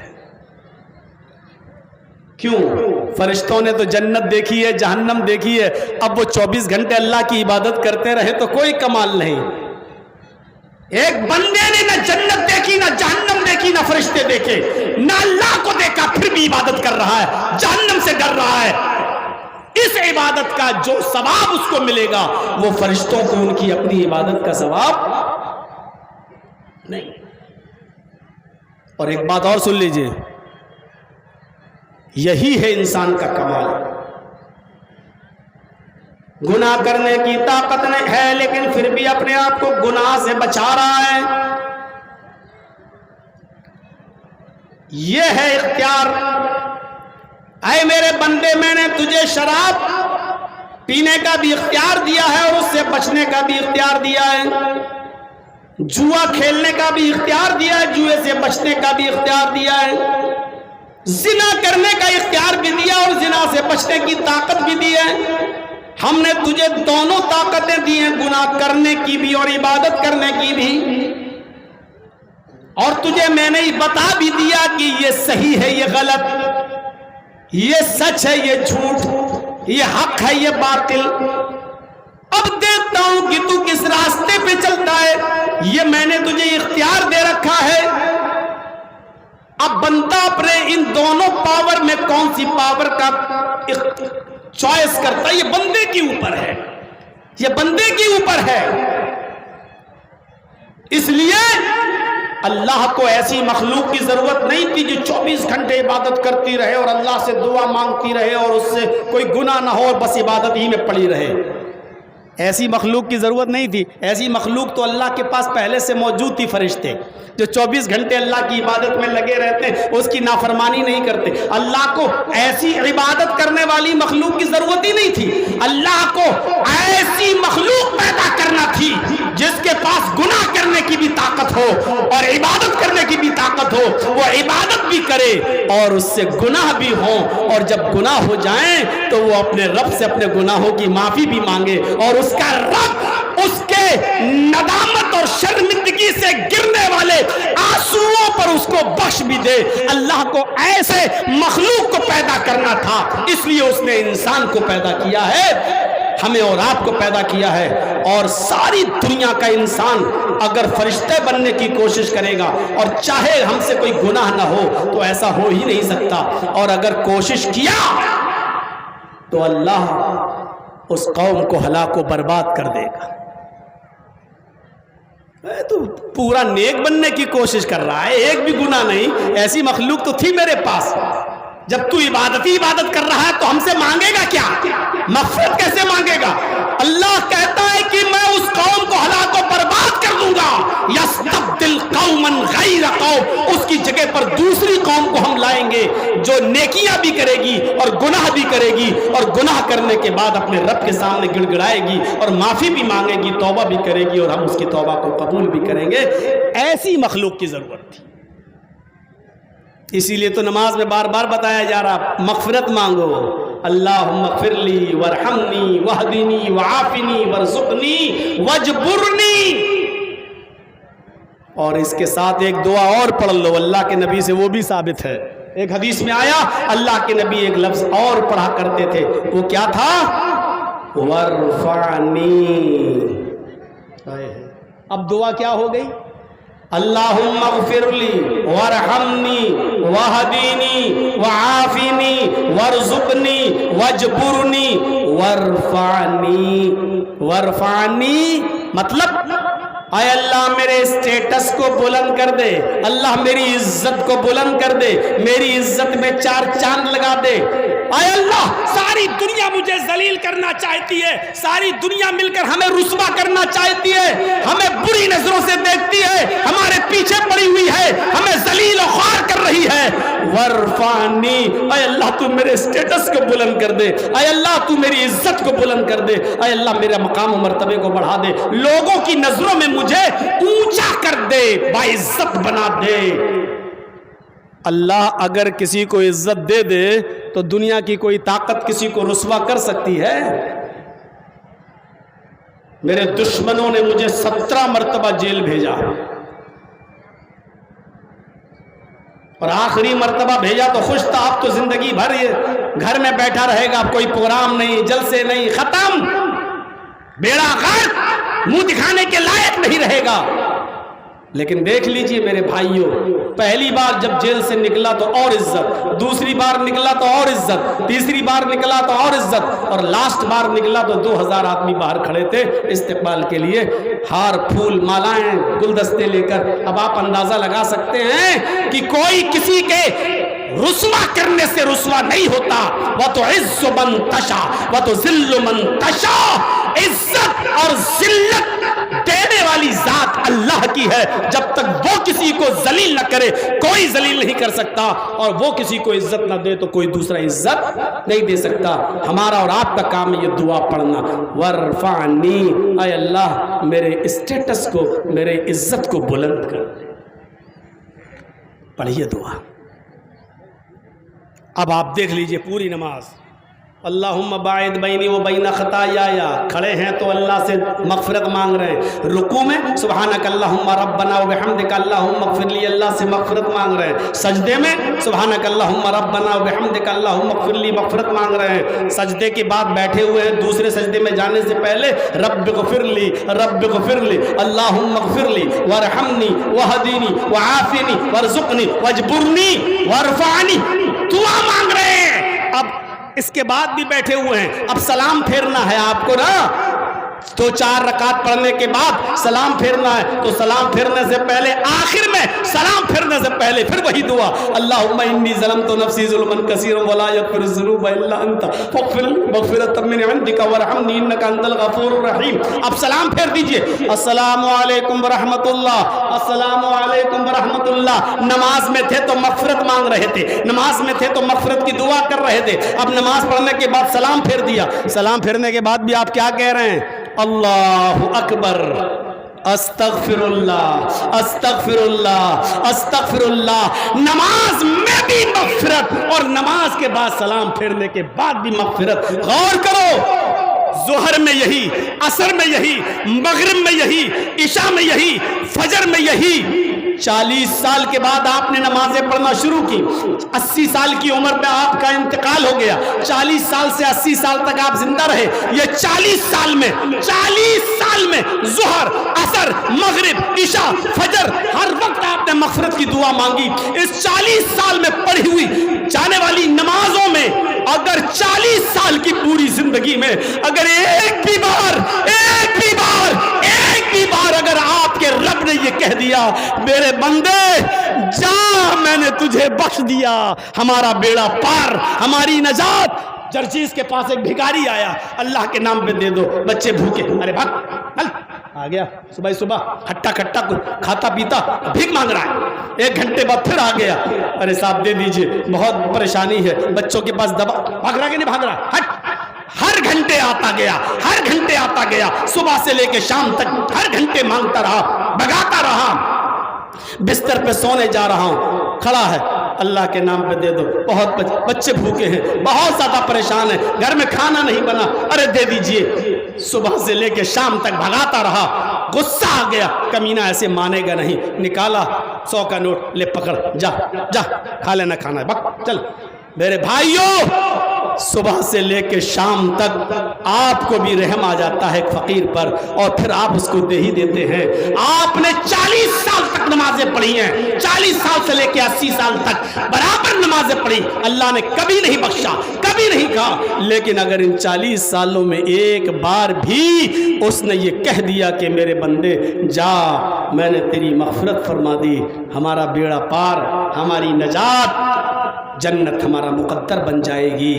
کیوں؟ فرشتوں نے تو جنت دیکھی ہے, جہنم دیکھی ہے. اب وہ 24 گھنٹے اللہ کی عبادت کرتے رہے تو کوئی کمال نہیں. ایک بندے نے نہ جنت دیکھی نہ جہنم دیکھی نہ فرشتے دیکھے, نہ اللہ کو دیکھا, پھر بھی عبادت کر رہا ہے, جہنم سے ڈر رہا ہے. اس عبادت کا جو ثواب اس کو ملے گا وہ فرشتوں کو ان کی اپنی عبادت کا ثواب نہیں. اور ایک بات اور سن لیجئے, یہی ہے انسان کا کمال. گناہ کرنے کی طاقت نہیں ہے لیکن پھر بھی اپنے آپ کو گناہ سے بچا رہا ہے. یہ ہے اختیار. اے میرے بندے, میں نے تجھے شراب پینے کا بھی اختیار دیا ہے اور اس سے بچنے کا بھی اختیار دیا ہے, جوا کھیلنے کا بھی اختیار دیا ہے, جوئے سے بچنے کا بھی اختیار دیا ہے, زنا کرنے کا اختیار بھی دیا اور زنا سے بچنے کی طاقت بھی دی ہے. ہم نے تجھے دونوں طاقتیں دی ہیں, گناہ کرنے کی بھی اور عبادت کرنے کی بھی. اور تجھے میں نے بتا بھی دیا کہ یہ صحیح ہے, یہ غلط, یہ سچ ہے, یہ جھوٹ, یہ حق ہے, یہ باطل. اب دیکھتا ہوں کہ تو کس راستے پہ چلتا ہے. یہ میں نے تجھے اختیار دے رکھا ہے. اب بندہ اپنے ان دونوں پاور میں کون سی پاور کا چوائس کرتا ہے, یہ بندے کے اوپر ہے, یہ بندے کے اوپر ہے. اس لیے اللہ کو ایسی مخلوق کی ضرورت نہیں تھی جو 24 گھنٹے عبادت کرتی رہے اور اللہ سے دعا مانگتی رہے اور اس سے کوئی گناہ نہ ہو اور بس عبادت ہی میں پڑی رہے. ایسی مخلوق کی ضرورت نہیں تھی. ایسی مخلوق تو اللہ کے پاس پہلے سے موجود تھی, فرشتے جو 24 گھنٹے اللہ کی عبادت میں لگے رہتے ہیں, اس کی نافرمانی نہیں کرتے. اللہ کو ایسی عبادت کرنے والی مخلوق کی ضرورت ہی نہیں تھی. اللہ کو ایسی مخلوق پیدا کرنا تھی جس کے پاس گناہ کرنے کی بھی طاقت ہو اور عبادت کرنے کی بھی طاقت ہو, وہ عبادت بھی کرے اور اس سے گناہ بھی ہوں, اور جب گناہ ہو جائیں تو وہ اپنے رب سے اپنے گناہوں کی معافی بھی مانگے اور اس کا رب اس کے ندامت اور شرمندگی سے گرنے والے آنسوؤں پر اس کو بخش بھی دے. اللہ کو ایسے مخلوق کو پیدا کرنا تھا، اس لیے اس نے انسان کو پیدا کیا ہے، ہمیں اور آپ کو پیدا کیا ہے۔ اور ساری دنیا کا انسان اگر فرشتے بننے کی کوشش کرے گا اور چاہے ہم سے کوئی گناہ نہ ہو تو ایسا ہو ہی نہیں سکتا، اور اگر کوشش کیا تو اللہ اس قوم کو ہلاک و برباد کر دے گا۔ تو پورا نیک بننے کی کوشش کر رہا ہے، ایک بھی گناہ نہیں، ایسی مخلوق تو تھی میرے پاس۔ جب تو عبادت کر رہا ہے تو ہم سے مانگے گا کیا؟ مغفرت کیسے مانگے گا؟ اللہ کہتا ہے کہ میں اس قوم کو ہلاک و برباد کر دوں گا، یستبدل قوما غیر قوم، اس کی جگہ پر دوسری قوم کو ہم لائیں گے جو نیکیاں بھی کرے گی اور گناہ بھی کرے گی، اور گناہ کرنے کے بعد اپنے رب کے سامنے گڑ گڑائے گی اور معافی بھی مانگے گی، توبہ بھی کرے گی، اور ہم اس کی توبہ کو قبول بھی کریں گے۔ ایسی مخلوق کی ضرورت تھی، اسی لیے تو نماز میں بار بار بتایا جا رہا مغفرت مانگو، اللہم اغفر لی ورحمنی واہدنی وعافنی وارزقنی واجبرنی۔ اور اس کے ساتھ ایک دعا اور پڑھ لو، اللہ کے نبی سے وہ بھی ثابت ہے۔ ایک حدیث میں آیا اللہ کے نبی ایک لفظ اور پڑھا کرتے تھے، وہ کیا تھا؟ ورفعنی۔ اب دعا کیا ہو گئی؟ اللہم اغفر لی ورحمنی واہدینی وعافنی وارزقنی واجبرنی وارفعنی۔ ورفعنی مطلب اے اللہ میرے اسٹیٹس کو بلند کر دے، اللہ میری عزت کو بلند کر دے، میری عزت میں چار چاند لگا دے۔ اے اللہ ساری دنیا مجھے ذلیل کرنا چاہتی ہے، ساری دنیا مل کر ہمیں رسوا کرنا چاہتی ہے، ہمیں بری نظروں سے دیکھتی ہے، ہمارے پیچھے پڑی ہوئی ہے، ہمیں ذلیل و خوار کر رہی ہے۔ ورفعنی، اے اللہ تو میرے سٹیٹس کو بلند کر دے، اے اللہ تو میری عزت کو بلند کر دے، اے اللہ میرا مقام و مرتبے کو بڑھا دے، لوگوں کی نظروں میں مجھے اونچا کر دے، باعزت بنا دے۔ اللہ اگر کسی کو عزت دے دے تو دنیا کی کوئی طاقت کسی کو رسوا کر سکتی ہے؟ میرے دشمنوں نے مجھے 17 مرتبہ جیل بھیجا، اور آخری مرتبہ بھیجا تو خوش تھا، اب تو زندگی بھر یہ گھر میں بیٹھا رہے گا، کوئی پروگرام نہیں، جلسے نہیں، ختم، بیڑا غرق، منہ دکھانے کے لائق نہیں رہے گا۔ لیکن دیکھ لیجئے میرے بھائیوں، پہلی بار جب جیل سے نکلا تو اور عزت، دوسری بار نکلا تو اور عزت، تیسری بار نکلا تو اور عزت، اور لاسٹ بار نکلا تو 2000 آدمی باہر کھڑے تھے استقبال کے لیے، ہار پھول مالائیں گلدستے لے کر۔ اب آپ اندازہ لگا سکتے ہیں کہ کوئی کسی کے رسوا کرنے سے رسوا نہیں ہوتا۔ وَتُعِزُّ مَن تَشَاءُ وَتُذِلُّ مَن تَشَاءُ، عزت اور ذلت دینے والی ذات اللہ کی ہے، جب تک وہ کسی کو ذلیل نہ کرے کوئی ذلیل نہیں کر سکتا، اور وہ کسی کو عزت نہ دے تو کوئی دوسرا عزت نہیں دے سکتا۔ ہمارا اور آپ کا کام ہے یہ دعا پڑھنا، ورفعنی، اے اللہ میرے اسٹیٹس کو، میرے عزت کو بلند کر دے۔ پڑھیے دعا۔ اب آپ دیکھ لیجئے پوری نماز، اللہم باعد بینی و بین خطایا، کھڑے ہیں تو اللہ سے مغفرت مانگ رہے ہیں، رکوع میں سبحانک اللہم ربنا و بحمدک اللہم اغفر لی، اللہ سے مغفرت مانگ رہے ہیں، سجدے میں سبحانک اللہم ربنا و بحمدک اللہم اغفر لی، مغفرت مانگ رہے ہیں، سجدے کے بعد بیٹھے ہوئے ہیں، دوسرے سجدے میں جانے سے پہلے رب اغفر لی، رب اغفر لی، اللہم اغفر لی وارحمنی وہدینی وعافنی وارزقنی واجبرنی وارفعنی، دعا مانگ رہے ہیں۔ اب اس کے بعد بھی بیٹھے ہوئے ہیں، اب سلام پھیرنا ہے آپ کو نا، 2-4 رکعت پڑھنے کے بعد سلام پھیرنا ہے، تو سلام پھیرنے سے پہلے آخر میں سلام پھیرنے سے پہلے پھر وہی دعا، اللہم انی ظلمت نفسی ظلما کثیرا ولا یغفر الذنوب الا انت فاغفر لی مغفرۃ من عندک وارحمنی انک انت الغفور الرحیم۔ اب سلام پھیر دیجئے، السلام علیکم ورحمۃ اللہ، السلام علیکم ورحمۃ اللہ۔ نماز میں تھے تو مغفرت مانگ رہے تھے، نماز میں تھے تو مغفرت کی دعا کر رہے تھے، اب نماز پڑھنے کے بعد سلام پھیر دیا، سلام پھیرنے کے بعد بھی آپ کیا کہہ رہے ہیں؟ اللہ اکبر، استغفر اللہ، استغفر اللہ، استغفر اللہ۔ نماز میں بھی مغفرت، اور نماز کے بعد سلام پھیرنے کے بعد بھی مغفرت۔ غور کرو، ظہر میں یہی، عصر میں یہی، مغرب میں یہی، عشاء میں یہی، فجر میں یہی، 40 سال کے بعد آپ نے نمازیں پڑھنا شروع کی، 80 سال کی عمر میں آپ کا انتقال ہو گیا، 40 سال سے 80 سال تک آپ زندہ رہے، یہ 40 سال میں ظہر، عصر، مغرب، عشاء، فجر، ہر وقت آپ نے مغفرت کی دعا مانگی۔ اس 40 سال میں پڑھی ہوئی جانے والی نمازوں میں اگر 40 سال کی پوری زندگی میں اگر ایک بھی بار اگر آپ کے رب نے یہ کہہ دیا میرے بندے جا میں نے تجھے بخش دیا، ہمارا بیڑا پار، ہماری نجات۔ جرجیز کے پاس ایک بھکاری آیا، اللہ کے نام پہ دے دو، بچے بھوکے، ارے بھاگ آ گیا، صبح کھٹا کھاتا پیتا بھیک مانگ رہا ہے، 1 گھنٹے بعد پھر آ گیا، ارے صاحب دے دیجئے بہت پریشانی ہے، بچوں کے پاس دبا، بھاگ رہا کہ نہیں بھاگ رہا، ہر گھنٹے آتا گیا، صبح سے لے کے شام تک ہر گھنٹے مانگتا رہا، بھگاتا رہا، بستر پہ سونے جا رہا ہوں، کھڑا ہے، اللہ کے نام پہ دے دو، بہت بچے بھوکے ہیں، بہت زیادہ پریشان ہیں، گھر میں کھانا نہیں بنا، ارے دے دیجئے، صبح سے لے کے شام تک بھگاتا رہا، غصہ آ گیا، کمینہ ایسے مانے گا نہیں، نکالا 100 کا نوٹ، لے پکڑ، جا کھا لینا کھانا ہے، بک چل۔ میرے بھائیوں صبح سے لے کے شام تک آپ کو بھی رحم آ جاتا ہے ایک فقیر پر، اور پھر آپ اس کو دے ہی دیتے ہیں۔ آپ نے 40 سال تک نمازیں پڑھی ہیں، 40 سال سے لے کے 80 سال تک برابر نمازیں پڑھی، اللہ نے کبھی نہیں بخشا، کبھی نہیں کہا، لیکن اگر ان 40 سالوں میں ایک بار بھی اس نے یہ کہہ دیا کہ میرے بندے جا میں نے تیری مغفرت فرما دی، ہمارا بیڑا پار، ہماری نجات، جنت ہمارا مقدر بن جائے گی۔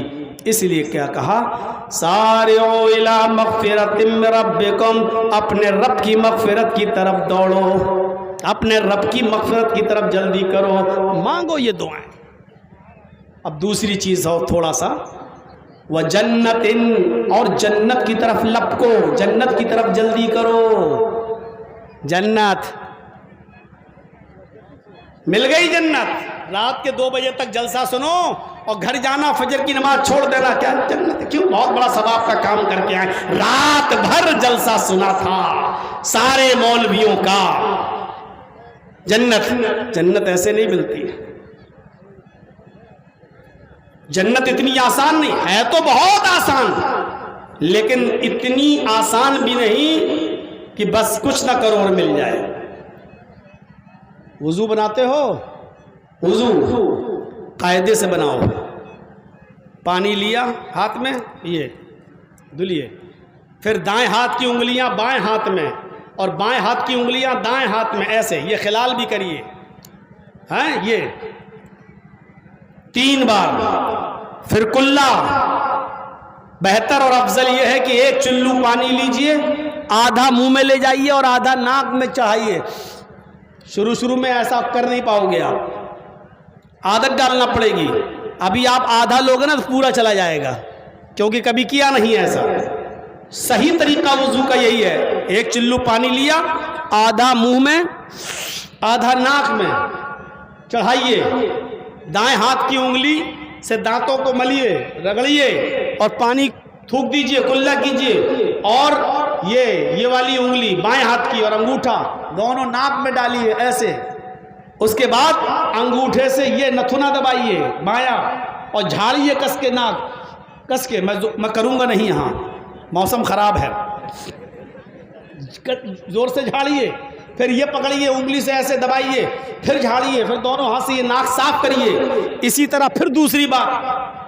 اس لیے کیا کہا، سارعوا الی مغفرۃ من ربکم، اپنے رب کی مغفرت کی طرف دوڑو، اپنے رب کی مغفرت کی طرف جلدی کرو، مانگو یہ دعائیں۔ اب دوسری چیز ہو تھوڑا سا، وجنت، اور جنت کی طرف لپکو، جنت کی طرف جلدی کرو، جنت مل گئی، جنت رات کے 2 بجے تک جلسہ سنو اور گھر جانا، فجر کی نماز چھوڑ دینا، کیا جنت کیوں، بہت بڑا ثواب کا کام کر کے آئے، رات بھر جلسہ سنا تھا سارے مولویوں کا، جنت ایسے نہیں ملتی، جنت اتنی آسان نہیں ہے، تو بہت آسان، لیکن اتنی آسان بھی نہیں کہ بس کچھ نہ کرو اور مل جائے۔ وضو بناتے ہو، وضو قاعدے سے بناؤ، پانی لیا ہاتھ میں، یہ دھلیے، پھر دائیں ہاتھ کی انگلیاں بائیں ہاتھ میں اور بائیں ہاتھ کی انگلیاں دائیں ہاتھ میں، ایسے یہ خلال بھی کریے، ہاں یہ 3 بار، پھر کلا۔ بہتر اور افضل یہ ہے کہ 1 چلو پانی لیجئے، آدھا منہ میں لے جائیے اور آدھا ناک میں چڑھائیے۔ شروع میں ایسا کر نہیں پاؤ گے، آپ عادت ڈالنا پڑے گی، ابھی آپ آدھا لوگے نا تو پورا چلا جائے گا، کیونکہ کبھی کیا نہیں ایسا۔ صحیح طریقہ وضو کا یہی ہے، 1 چلو پانی لیا، آدھا منہ میں آدھا ناک میں چڑھائیے، دائیں ہاتھ کی انگلی سے دانتوں کو ملیے، رگڑیے اور پانی تھوک دیجئے، کلا کیجئے، اور یہ والی انگلی بائیں ہاتھ کی اور انگوٹھا دونوں ناک میں ڈالیے ایسے، اس کے بعد انگوٹھے سے یہ نتھنا دبائیے بایاں اور جھاڑیے کس کے، ناک کس کے، میں کروں گا نہیں، یہاں موسم خراب ہے، زور سے جھاڑیے، پھر یہ پکڑیے انگلی سے ایسے دبائیے، پھر جھاڑیے، پھر دونوں ہاتھ سے یہ ناک صاف کریے۔ اسی طرح پھر دوسری بار،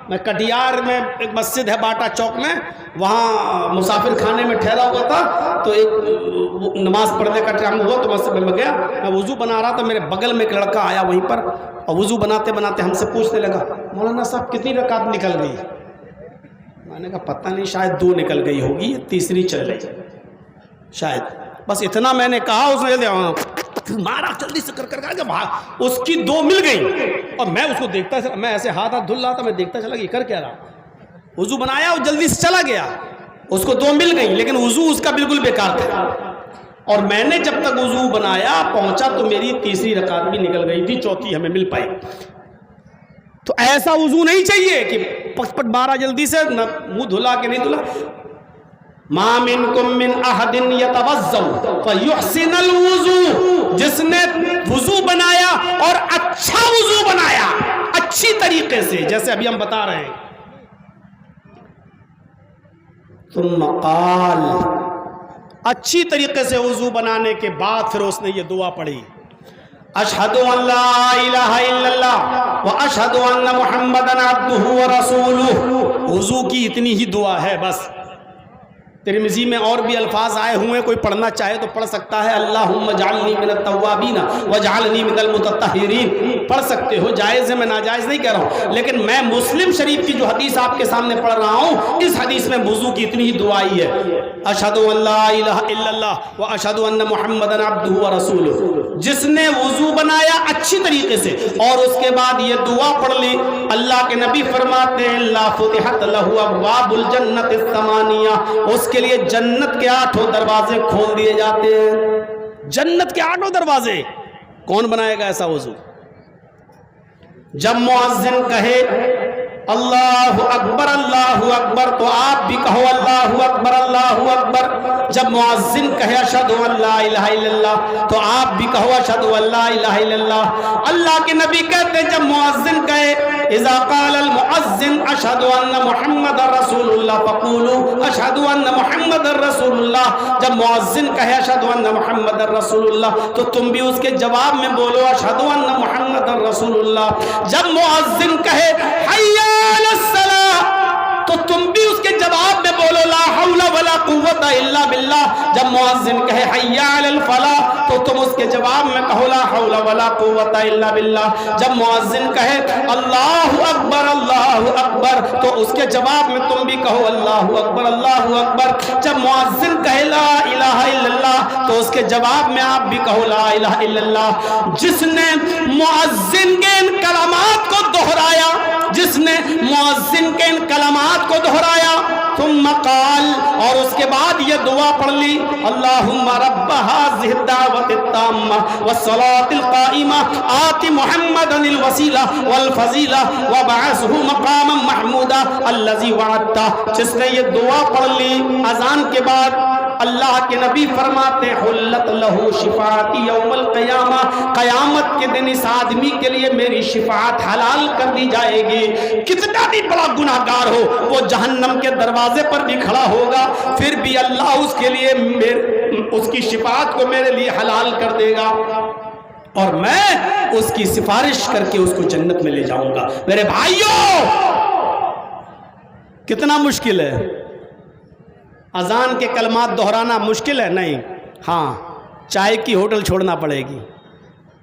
میں کٹیار میں ایک مسجد ہے باٹا چوک میں، وہاں مسافر خانے میں ٹھہرا ہوا تھا، تو ایک نماز پڑھنے کا ٹائم ہوا تو مسجد میں گیا، میں وضو بنا رہا تھا، میرے بغل میں ایک لڑکا آیا وہیں پر، اور وضو بناتے بناتے ہم سے پوچھنے لگا، مولانا صاحب کتنی رکعت نکل گئی؟ میں نے کہا پتہ نہیں، شاید 2 نکل گئی ہوگی، تیسری چل رہی شاید، بس اتنا میں نے کہا، اس نے مارا جلدی سے کر اس کی 2 مل گئی، اور میں اس کو دیکھتا، میں ایسے ہاتھ دھل رہا تھا، میں دیکھتا چلا کہ کر کیا رہا، وضو بنایا اور جلدی سے چلا گیا، اس کو 2 مل گئی، لیکن وضو اس کا بالکل بیکار تھا، اور میں نے جب تک وضو بنایا پہنچا تو میری تیسری رکعت بھی نکل گئی تھی، چوتھی ہمیں مل پائی۔ تو ایسا وضو نہیں چاہیے کہ پٹ پٹ مارا جلدی سے، نہ منہ دھلا کہ نہیں دھلا۔ ما منکم من احد یتوضا فیحسن الوضو، جس نے وضو اچھی طریقے سے، جیسے ابھی ہم بتا رہے ہیں. ثم قال، اچھی طریقے سے وضو بنانے کے بعد پھر اس نے یہ دعا پڑھی، اشہد ان لا الہ الا اللہ واشہد ان محمدًا عبدہ ورسولہ. وضو کی اتنی ہی دعا ہے بس. ترمذی میں اور بھی الفاظ آئے ہوئے، کوئی پڑھنا چاہے تو پڑھ سکتا ہے. اللہم اجعلنی من التوابین واجعلنی من المتطہرین. پڑھ سکتے ہو، جائز ہے، میں ناجائز نہیں کہہ رہا ہوں، لیکن میں مسلم شریف کی جو حدیث آپ کے سامنے پڑھ رہا ہوں، اس حدیث میں وضو کی اتنی ہی دعا ہی ہے، اشہد ان لا الہ الا اللہ واشہد ان محمدًا عبدہ ورسولہ. جس نے وضو بنایا اچھی طریقے سے اور اس کے بعد یہ دعا پڑھ لی، اللہ کے نبی فرماتے ہیں لا فتحت لہ ابواب الجنۃ الثمانیہ، اس کے لیے جنت کے 8 دروازے کھول دیے جاتے ہیں. جنت کے 8 دروازے. کون بنائے گا ایسا وضو؟ جب مؤذن کہے اللہ اکبر تو آپ بھی کہو اللہ اکبر. جب مؤذن کہے اشہد ان لا الہ الا اللہ تو آپ بھی کہو اشہد ان لا الہ الا اللہ. اللہ کے نبی کہتے ہیں جب مؤذن کہے اذا قال المؤذن اشہد ان محمد رسول اللہ فقولوا اشہد ان محمد رسول اللہ. جب مؤذن کہے اشہد ان محمد رسول اللہ تو تم بھی اس کے جواب میں بولو اشہد ان محمد رسول اللہ. جب مؤذن کہے حی علی الصلاۃ تو تم بھی اس کے جواب میں بولو لا حول ولا قوت الا باللہ. جب مؤذن کہے حی علی الفلاح تو تم اس کے جواب میں کہو لا حول ولا قوت الا باللہ. جب مؤذن کہے اللہ اکبر تو اس کے جواب میں تم بھی کہو اللہ اکبر. جب مؤذن کہے لا الہ الا اللہ تو اس کے جواب میں آپ بھی کہو لا الہ الا اللہ. جس نے مؤذن کے ان کلمات کو دہرایا، جس نے مؤذن کے ان کلمات کو دہرایا، ثم قال، اور اس کے بعد یہ دعا پڑھ لی اللہم رب هذه الدعوة التامة والصلاة القائمة آت محمدا الوسیلہ والفضیلہ وابعثه مقاما محمودا الذی وعدتہ. جس نے یہ دعا پڑھ لی اذان کے بعد، اللہ کے نبی فرماتے حلت لہو شفاعتی یوم القیامہ، قیامت کے دن اس آدمی کے لیے میری شفاعت حلال کر دی جائے گی. کتنا بھی بڑا گناہگار ہو، وہ جہنم کے دروازے پر بھی کھڑا ہوگا، پھر بھی اللہ اس کے لیے اس کی شفاعت کو میرے لیے حلال کر دے گا اور میں اس کی سفارش کر کے اس کو جنت میں لے جاؤں گا. میرے بھائیوں، کتنا مشکل ہے. اذان کے کلمات دہرانا مشکل ہے؟ نہیں. ہاں، چائے کی ہوٹل چھوڑنا پڑے گی،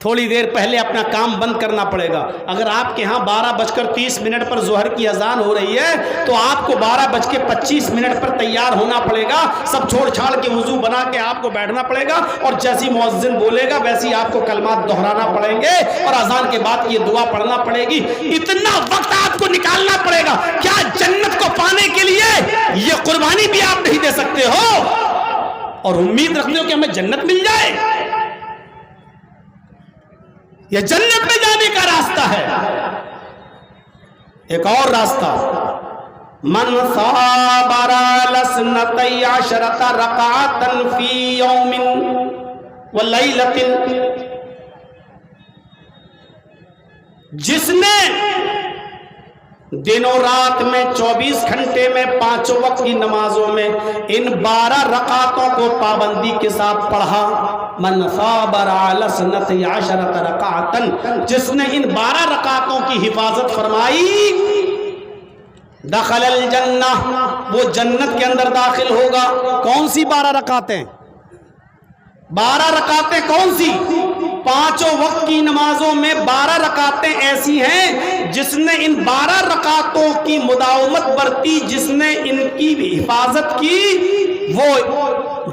تھوڑی دیر پہلے اپنا کام بند کرنا پڑے گا. اگر آپ کے ہاں 12:30 پر ظہر کی اذان ہو رہی ہے تو آپ کو 12:25 پر تیار ہونا پڑے گا. سب چھوڑ چھاڑ کے وضو بنا کے آپ کو بیٹھنا پڑے گا اور جیسی مؤذن بولے گا ویسی آپ کو کلمات دہرانا پڑیں گے اور اذان کے بعد یہ دعا پڑھنا پڑے گی. اتنا وقت آپ کو نکالنا پڑے گا. کیا جنت کو پانے کے لیے یہ قربانی بھی آپ نہیں دے سکتے ہو اور امید رکھتے ہو کہ ہمیں جنت مل جائے؟ یہ جنت میں جانے کا راستہ ہے. ایک اور راستہ، من صابر لسنتی عشرۃ رکعۃ فی یوم ولیلۃ، جس نے دن و رات میں 24 گھنٹے میں 5 وقت کی نمازوں میں ان 12 رکعتوں کو پابندی کے ساتھ پڑھا. من صابر علی 12 رکعۃ، جس نے ان 12 رکعتوں کی حفاظت فرمائی، دخل الجنہ، وہ جنت کے اندر داخل ہوگا. کون سی 12 رکعتیں؟ 12 رکعتیں کون سی؟ 5 وقت کی نمازوں میں 12 رکعتیں ایسی ہیں جس نے ان 12 رکعتوں کی مداومت برتی، جس نے ان کی حفاظت کی، وہ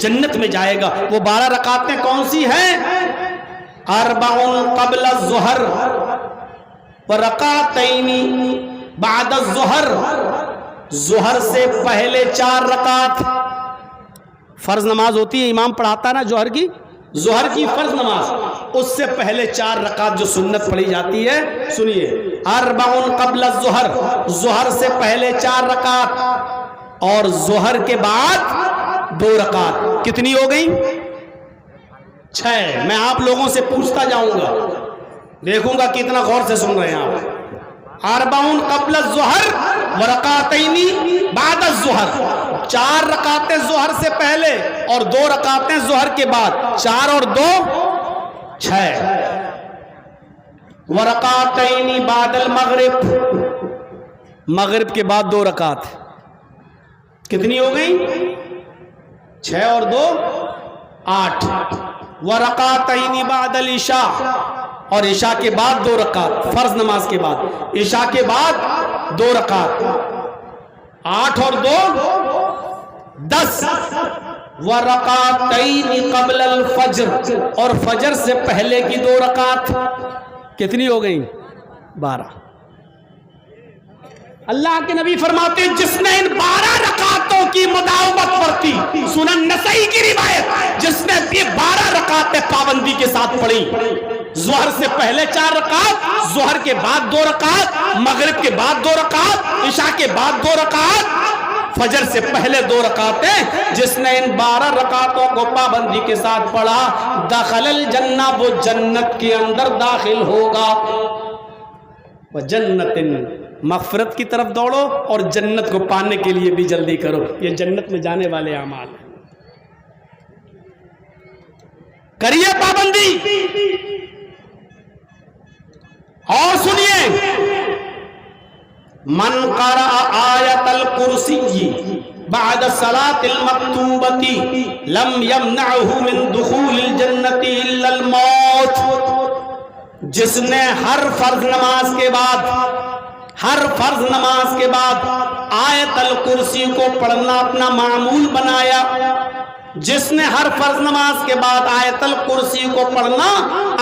جنت میں جائے گا. وہ 12 رکعتیں کون سی ہیں؟ 4 قبل الظہر ورکعتین بعد الظہر، ظہر سے پہلے 4 رکعت. فرض نماز ہوتی ہے، امام پڑھاتا ہے نا ظہر کی فرض نماز، اس سے پہلے 4 رکعت جو سنت پڑھی جاتی ہے. سنیے، 4 قبل الظہر، ظہر سے پہلے 4 رکعت اور ظہر کے بعد 2 رکعت. کتنی ہو گئی؟ 6. میں آپ لوگوں سے پوچھتا جاؤں گا، دیکھوں گا کتنا غور سے سن رہے ہیں آپ. اربعون قبل الظہر ورکعتین بعد الظہر، 4 رکعتیں ظہر سے پہلے اور 2 رکعتیں ظہر کے بعد، 4 اور 2 6، ورکعتین بعد المغرب، مغرب کے بعد 2 رکعت، کتنی ہو گئی؟ 6 اور 2 8، ورکعتین بعد العشاء، اور عشاء کے بعد 2 رکعت، فرض نماز کے بعد، عشاء کے بعد 2 رکعت، 8 اور 2 10، ورکعتین قبل الفجر، اور فجر سے پہلے کی 2 رکعت، کتنی ہو گئی؟ 12۔ اللہ کے نبی فرماتے ہیں جس نے ان 12 رکعتوں کی مداومت برتی، سنن نسائی کی روایت، جس نے یہ 12 رکعتیں پابندی کے ساتھ پڑھی، ظہر سے پہلے 4 رکعت، ظہر کے بعد 2 رکعت، مغرب کے بعد 2 رکعت، عشاء کے بعد 2 رکعت، فجر سے پہلے 2 رکعتیں، جس نے ان 12 رکعتوں کو پابندی کے ساتھ پڑھا، دخل الجنہ، وہ جنت کے اندر داخل ہوگا۔ وجنت، مغفرت کی طرف دوڑو اور جنت کو پانے کے لیے بھی جلدی کرو، یہ جنت میں جانے والے اعمال ہیں۔ کریے پابندی، اور سنیے، من قرأ آیت الکرسی بعد الصلاة المکتوبة لم يمنعه من دخول الجنة الا الموت، جس نے ہر فرض نماز کے بعد آیت الکرسی کو پڑھنا اپنا معمول بنایا، جس نے ہر فرض نماز کے بعد آیت الکرسی کو پڑھنا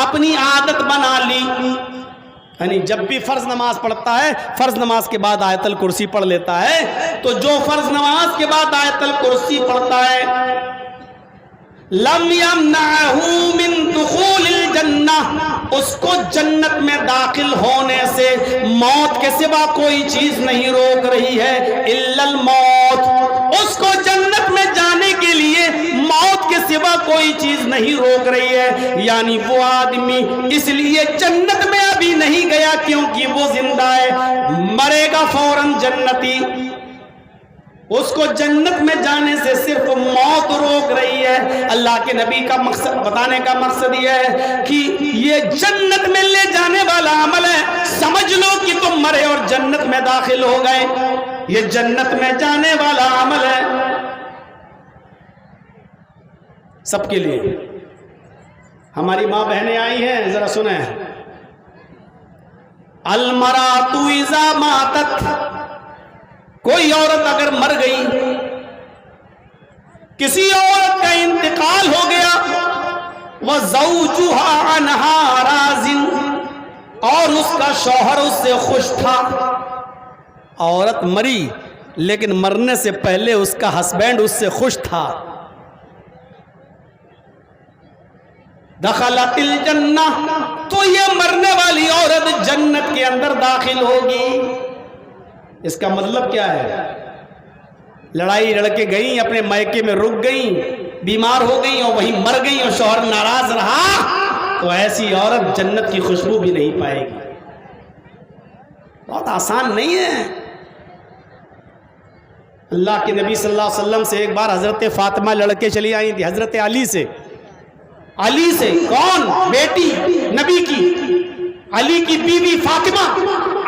اپنی عادت بنا لی، یعنی جب بھی فرض نماز پڑھتا ہے، فرض نماز کے بعد آیت الکرسی پڑھ لیتا ہے، تو جو فرض نماز کے بعد آیت الکرسی پڑھتا ہے، لم یمنعہ من دخول الجنہ، اس کو جنت میں داخل ہونے سے موت کے سوا کوئی چیز نہیں روک رہی ہے، الا الموت، اس کو جنت میں جانے کے لیے موت کے سوا کوئی چیز نہیں روک رہی ہے، یعنی وہ آدمی اس لیے جنت میں ابھی نہیں گیا کیونکہ وہ زندہ ہے، مرے گا فوراً جنتی، اس کو جنت میں جانے سے صرف موت روک رہی ہے۔ اللہ کے نبی کا مقصد بتانے کا مقصد یہ ہے کہ یہ جنت میں لے جانے والا عمل ہے، سمجھ لو کہ تم مرے اور جنت میں داخل ہو گئے، یہ جنت میں جانے والا عمل ہے سب کے لیے۔ ہماری ماں بہنیں آئی ہیں، ذرا سنیں، المرأۃ اذا ماتت، کوئی عورت اگر مر گئی، کسی عورت کا انتقال ہو گیا، وَزَوْجُهَا عَنْهَا رَاضٍ، اور اس کا شوہر اس سے خوش تھا، عورت مری لیکن مرنے سے پہلے اس کا ہسبینڈ اس سے خوش تھا، دخلت الجنہ، تو یہ مرنے والی عورت جنت کے اندر داخل ہوگی۔ اس کا مطلب کیا ہے؟ لڑائی لڑ کے گئیں، اپنے مائکے میں رک گئیں، بیمار ہو گئیں اور وہیں مر گئیں اور شوہر ناراض رہا، تو ایسی عورت جنت کی خوشبو بھی نہیں پائے گی۔ بہت آسان نہیں ہے۔ اللہ کے نبی صلی اللہ علیہ وسلم سے ایک بار حضرت فاطمہ لڑکے چلی آئی تھی، حضرت علی سے، علی سے، کون؟ بیٹی نبی کی، علی کی بیوی فاطمہ،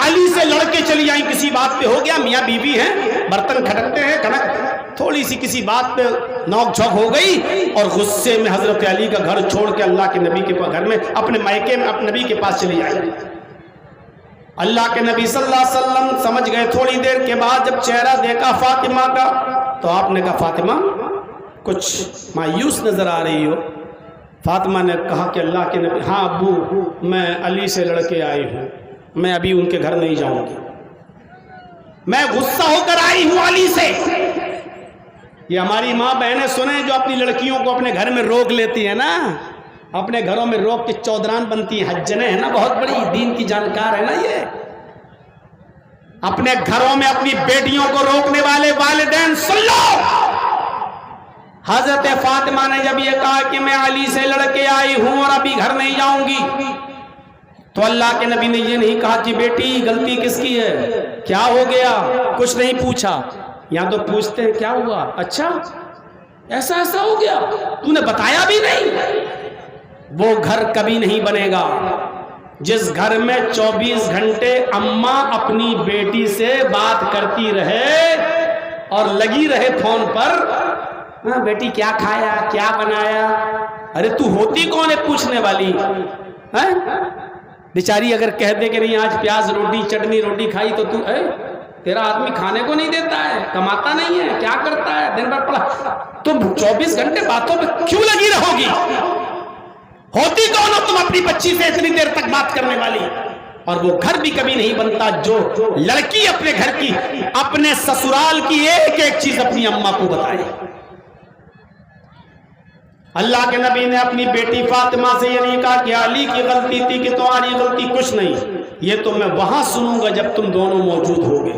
علی سے لڑکے چلی آئیں، کسی بات پہ ہو گیا، میاں بیوی ہیں، برتن کھٹکتے ہیں، کھٹک، تھوڑی سی کسی بات پہ نوک جھوک ہو گئی، اور غصے میں حضرت علی کا گھر چھوڑ کے اللہ کے نبی کے گھر میں، اپنے مائکے میں اپنے نبی کے پاس چلی آئی۔ اللہ کے نبی صلی اللہ علیہ وسلم سمجھ گئے، تھوڑی دیر کے بعد جب چہرہ دیکھا فاطمہ کا، تو آپ نے کہا فاطمہ کچھ مایوس نظر آ رہی ہو۔ فاطمہ نے کہا کہ اللہ کے نبی، ہاں ابو، میں علی سے لڑ کے آئی ہوں، میں ابھی ان کے گھر نہیں جاؤں گی، میں غصہ ہو کر آئی ہوں علی سے۔ یہ ہماری ماں بہنیں سنیں جو اپنی لڑکیوں کو اپنے گھر میں روک لیتی ہیں نا، اپنے گھروں میں روک کے چودران بنتی ہیں، حجنیں ہیں نا، بہت بڑی دین کی جانکار ہے نا یہ۔ اپنے گھروں میں اپنی بیٹیوں کو روکنے والے والدین سن لو، حضرت فاطمہ نے جب یہ کہا کہ میں علی سے لڑ کے آئی ہوں اور ابھی گھر نہیں جاؤں گی، تو اللہ کے نبی نے یہ نہیں کہا کہ بیٹی غلطی کس کی ہے, کیا ہو گیا, کچھ نہیں پوچھا. یہاں تو پوچھتے ہیں کیا ہوا, اچھا ایسا ایسا ہو گیا, تو نے بتایا بھی نہیں. وہ گھر کبھی نہیں بنے گا جس گھر میں 24 گھنٹے اماں اپنی بیٹی سے بات کرتی رہے اور لگی رہے فون پر, ہاں بیٹی کیا کھایا, کیا بنایا. ارے تو ہوتی کون ہے پوچھنے والی؟ بیچاری اگر کہہ دے کہ نہیں آج پیاز روٹی چٹنی روٹی کھائی تو تیرا آدمی کھانے کو نہیں دیتا ہے, کماتا نہیں ہے, کیا کرتا ہے, دن بھر پڑا, تم 24 گھنٹے باتوں پہ کیوں لگی رہو گی؟ ہوتی کون ہو تم اپنی بچی سے اتنی دیر تک بات کرنے والی؟ اور وہ گھر بھی کبھی نہیں بنتا جو لڑکی اپنے گھر کی, اپنے سسرال کی ایک ایک چیز اپنی اماں کو بتائے. اللہ کے نبی نے اپنی بیٹی فاطمہ سے یہ نہیں کہا کہ علی کی غلطی تھی کہ تمہاری غلطی کچھ نہیں, یہ تو میں وہاں سنوں گا جب تم دونوں موجود ہوگے.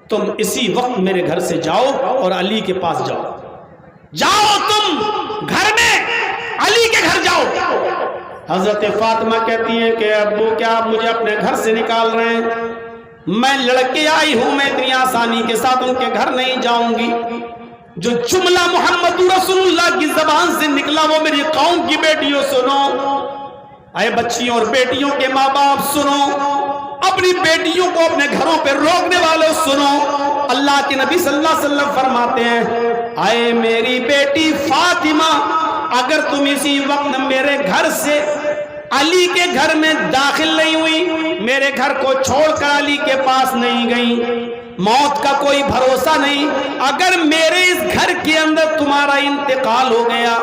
تم اسی وقت میرے گھر سے جاؤ اور علی کے پاس جاؤ, جاؤ تم گھر میں علی کے گھر جاؤ. حضرت فاطمہ کہتی ہیں کہ ابو کیا مجھے اپنے گھر سے نکال رہے ہیں؟ میں لڑکے آئی ہوں, میں اتنی آسانی کے ساتھ ان کے گھر نہیں جاؤں گی. جو جملہ محمد رسول اللہ کی زبان سے نکلا وہ میری قوم کی بیٹیوں سنو, اے بچیوں اور بیٹیوں کے ماں باپ سنو, اپنی بیٹیوں کو اپنے گھروں پہ روکنے والوں سنو. اللہ کے نبی صلی اللہ علیہ وسلم فرماتے ہیں اے میری بیٹی فاطمہ, اگر تم اسی وقت میرے گھر سے علی کے گھر میں داخل نہیں ہوئی, میرے گھر کو چھوڑ کر علی کے پاس نہیں گئی, موت کا کوئی بھروسہ نہیں, اگر میرے اس گھر کے اندر تمہارا انتقال ہو گیا,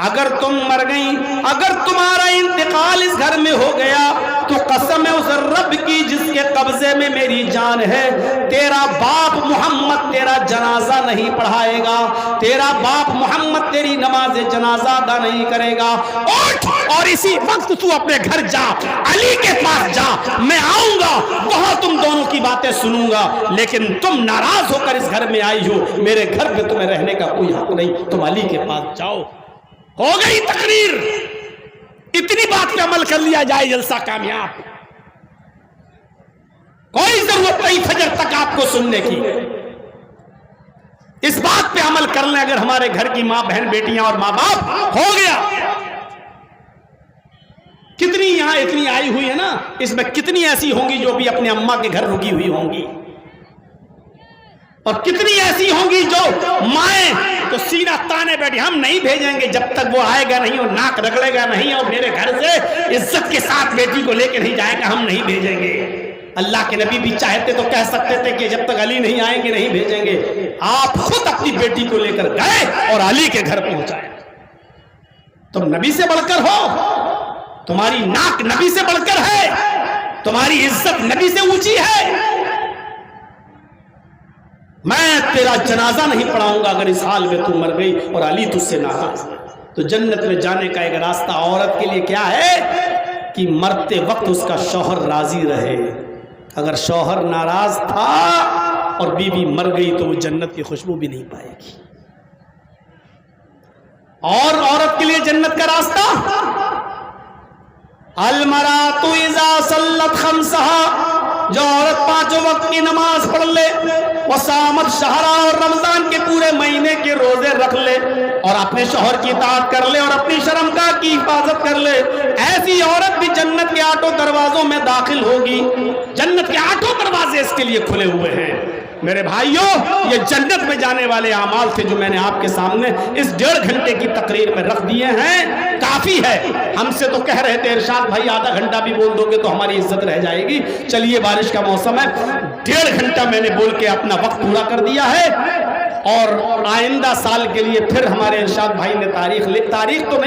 اگر تم مر گئی, اگر تمہارا انتقال اس گھر میں ہو گیا, تو قسم ہے اس رب کی جس کے قبضے میں میری جان ہے, تیرا باپ محمد تیرا جنازہ نہیں پڑھائے گا, تیرا باپ محمد تیری نماز جنازہ ادا نہیں کرے گا. اٹھ اور اسی وقت تو اپنے گھر جا, علی کے پاس جا, میں آؤں گا وہاں تم دونوں کی باتیں سنوں گا, لیکن تم ناراض ہو کر اس گھر میں آئی ہو, میرے گھر پہ تمہیں رہنے کا کوئی حق نہیں, تم علی کے پاس جاؤ. ہو گئی تقریر, اتنی بات پہ عمل کر لیا جائے جلسہ کامیاب. کوئی ضرورت نہیں فجر تک آپ کو سننے کی, اس بات پہ عمل کر لیں. اگر ہمارے گھر کی ماں بہن بیٹیاں اور ماں باپ, ہو گیا. کتنی یہاں اتنی آئی ہوئی ہے نا, اس میں کتنی ایسی ہوں گی جو بھی اپنے اماں کے گھر رکی ہوئی ہوں گی, اور کتنی ایسی ہوں گی جو مائیں تو سینہ تانے بیٹھی, ہم نہیں بھیجیں گے جب تک وہ آئے گا نہیں اور ناک رگڑے گا نہیں اور میرے گھر سے عزت کے ساتھ بیٹی کو لے کے نہیں جائے گا, ہم نہیں بھیجیں گے. اللہ کے نبی بھی چاہتے تو کہہ سکتے تھے کہ جب تک علی نہیں آئیں گے نہیں بھیجیں گے. آپ خود اپنی بیٹی کو لے کر گئے اور علی کے گھر پہنچائے. تم نبی سے بڑھ کر ہو, تمہاری ناک نبی سے بڑھ کر ہے, تمہاری عزت نبی سے اونچی ہے. میں تیرا جنازہ نہیں پڑھاؤں گا اگر اس حال میں تم مر گئی اور علی تجھ سے ناراض. تو جنت میں جانے کا ایک راستہ عورت کے لیے کیا ہے کہ مرتے وقت اس کا شوہر راضی رہے. اگر شوہر ناراض تھا اور بیوی مر گئی تو وہ جنت کی خوشبو بھی نہیں پائے گی. اور عورت کے لیے جنت کا راستہ, المرأۃ اذا صلت خمسها, جو عورت 5 وقت کی نماز پڑھ لے, وصامت شہرا, اور رمضان کے پورے مہینے کے روزے رکھ لے, اور اپنے شوہر کی اطاعت کر لے اور اپنی شرمگاہ کی حفاظت کر لے, ایسی عورت بھی جنت کے 8 دروازوں میں داخل ہوگی. جنت کے 8 دروازے اس کے لیے کھلے ہوئے ہیں. میرے بھائیوں, یہ جنت میں جانے والے اعمال تھے جو میں نے آپ کے سامنے اس 1.5 گھنٹے کی تقریر میں رکھ دیے ہیں. کافی ہے. ہم سے تو کہہ رہے تھے ارشاد بھائی آدھا گھنٹہ بھی بول دو گے تو ہماری عزت رہ جائے گی. چلیے بارش کا موسم ہے, 1.5 گھنٹہ میں نے بول کے اپنا وقت پورا کر دیا ہے, اور آئندہ سال کے لیے پھر ہمارے ارشاد بھائی نے تاریخ تو نہیں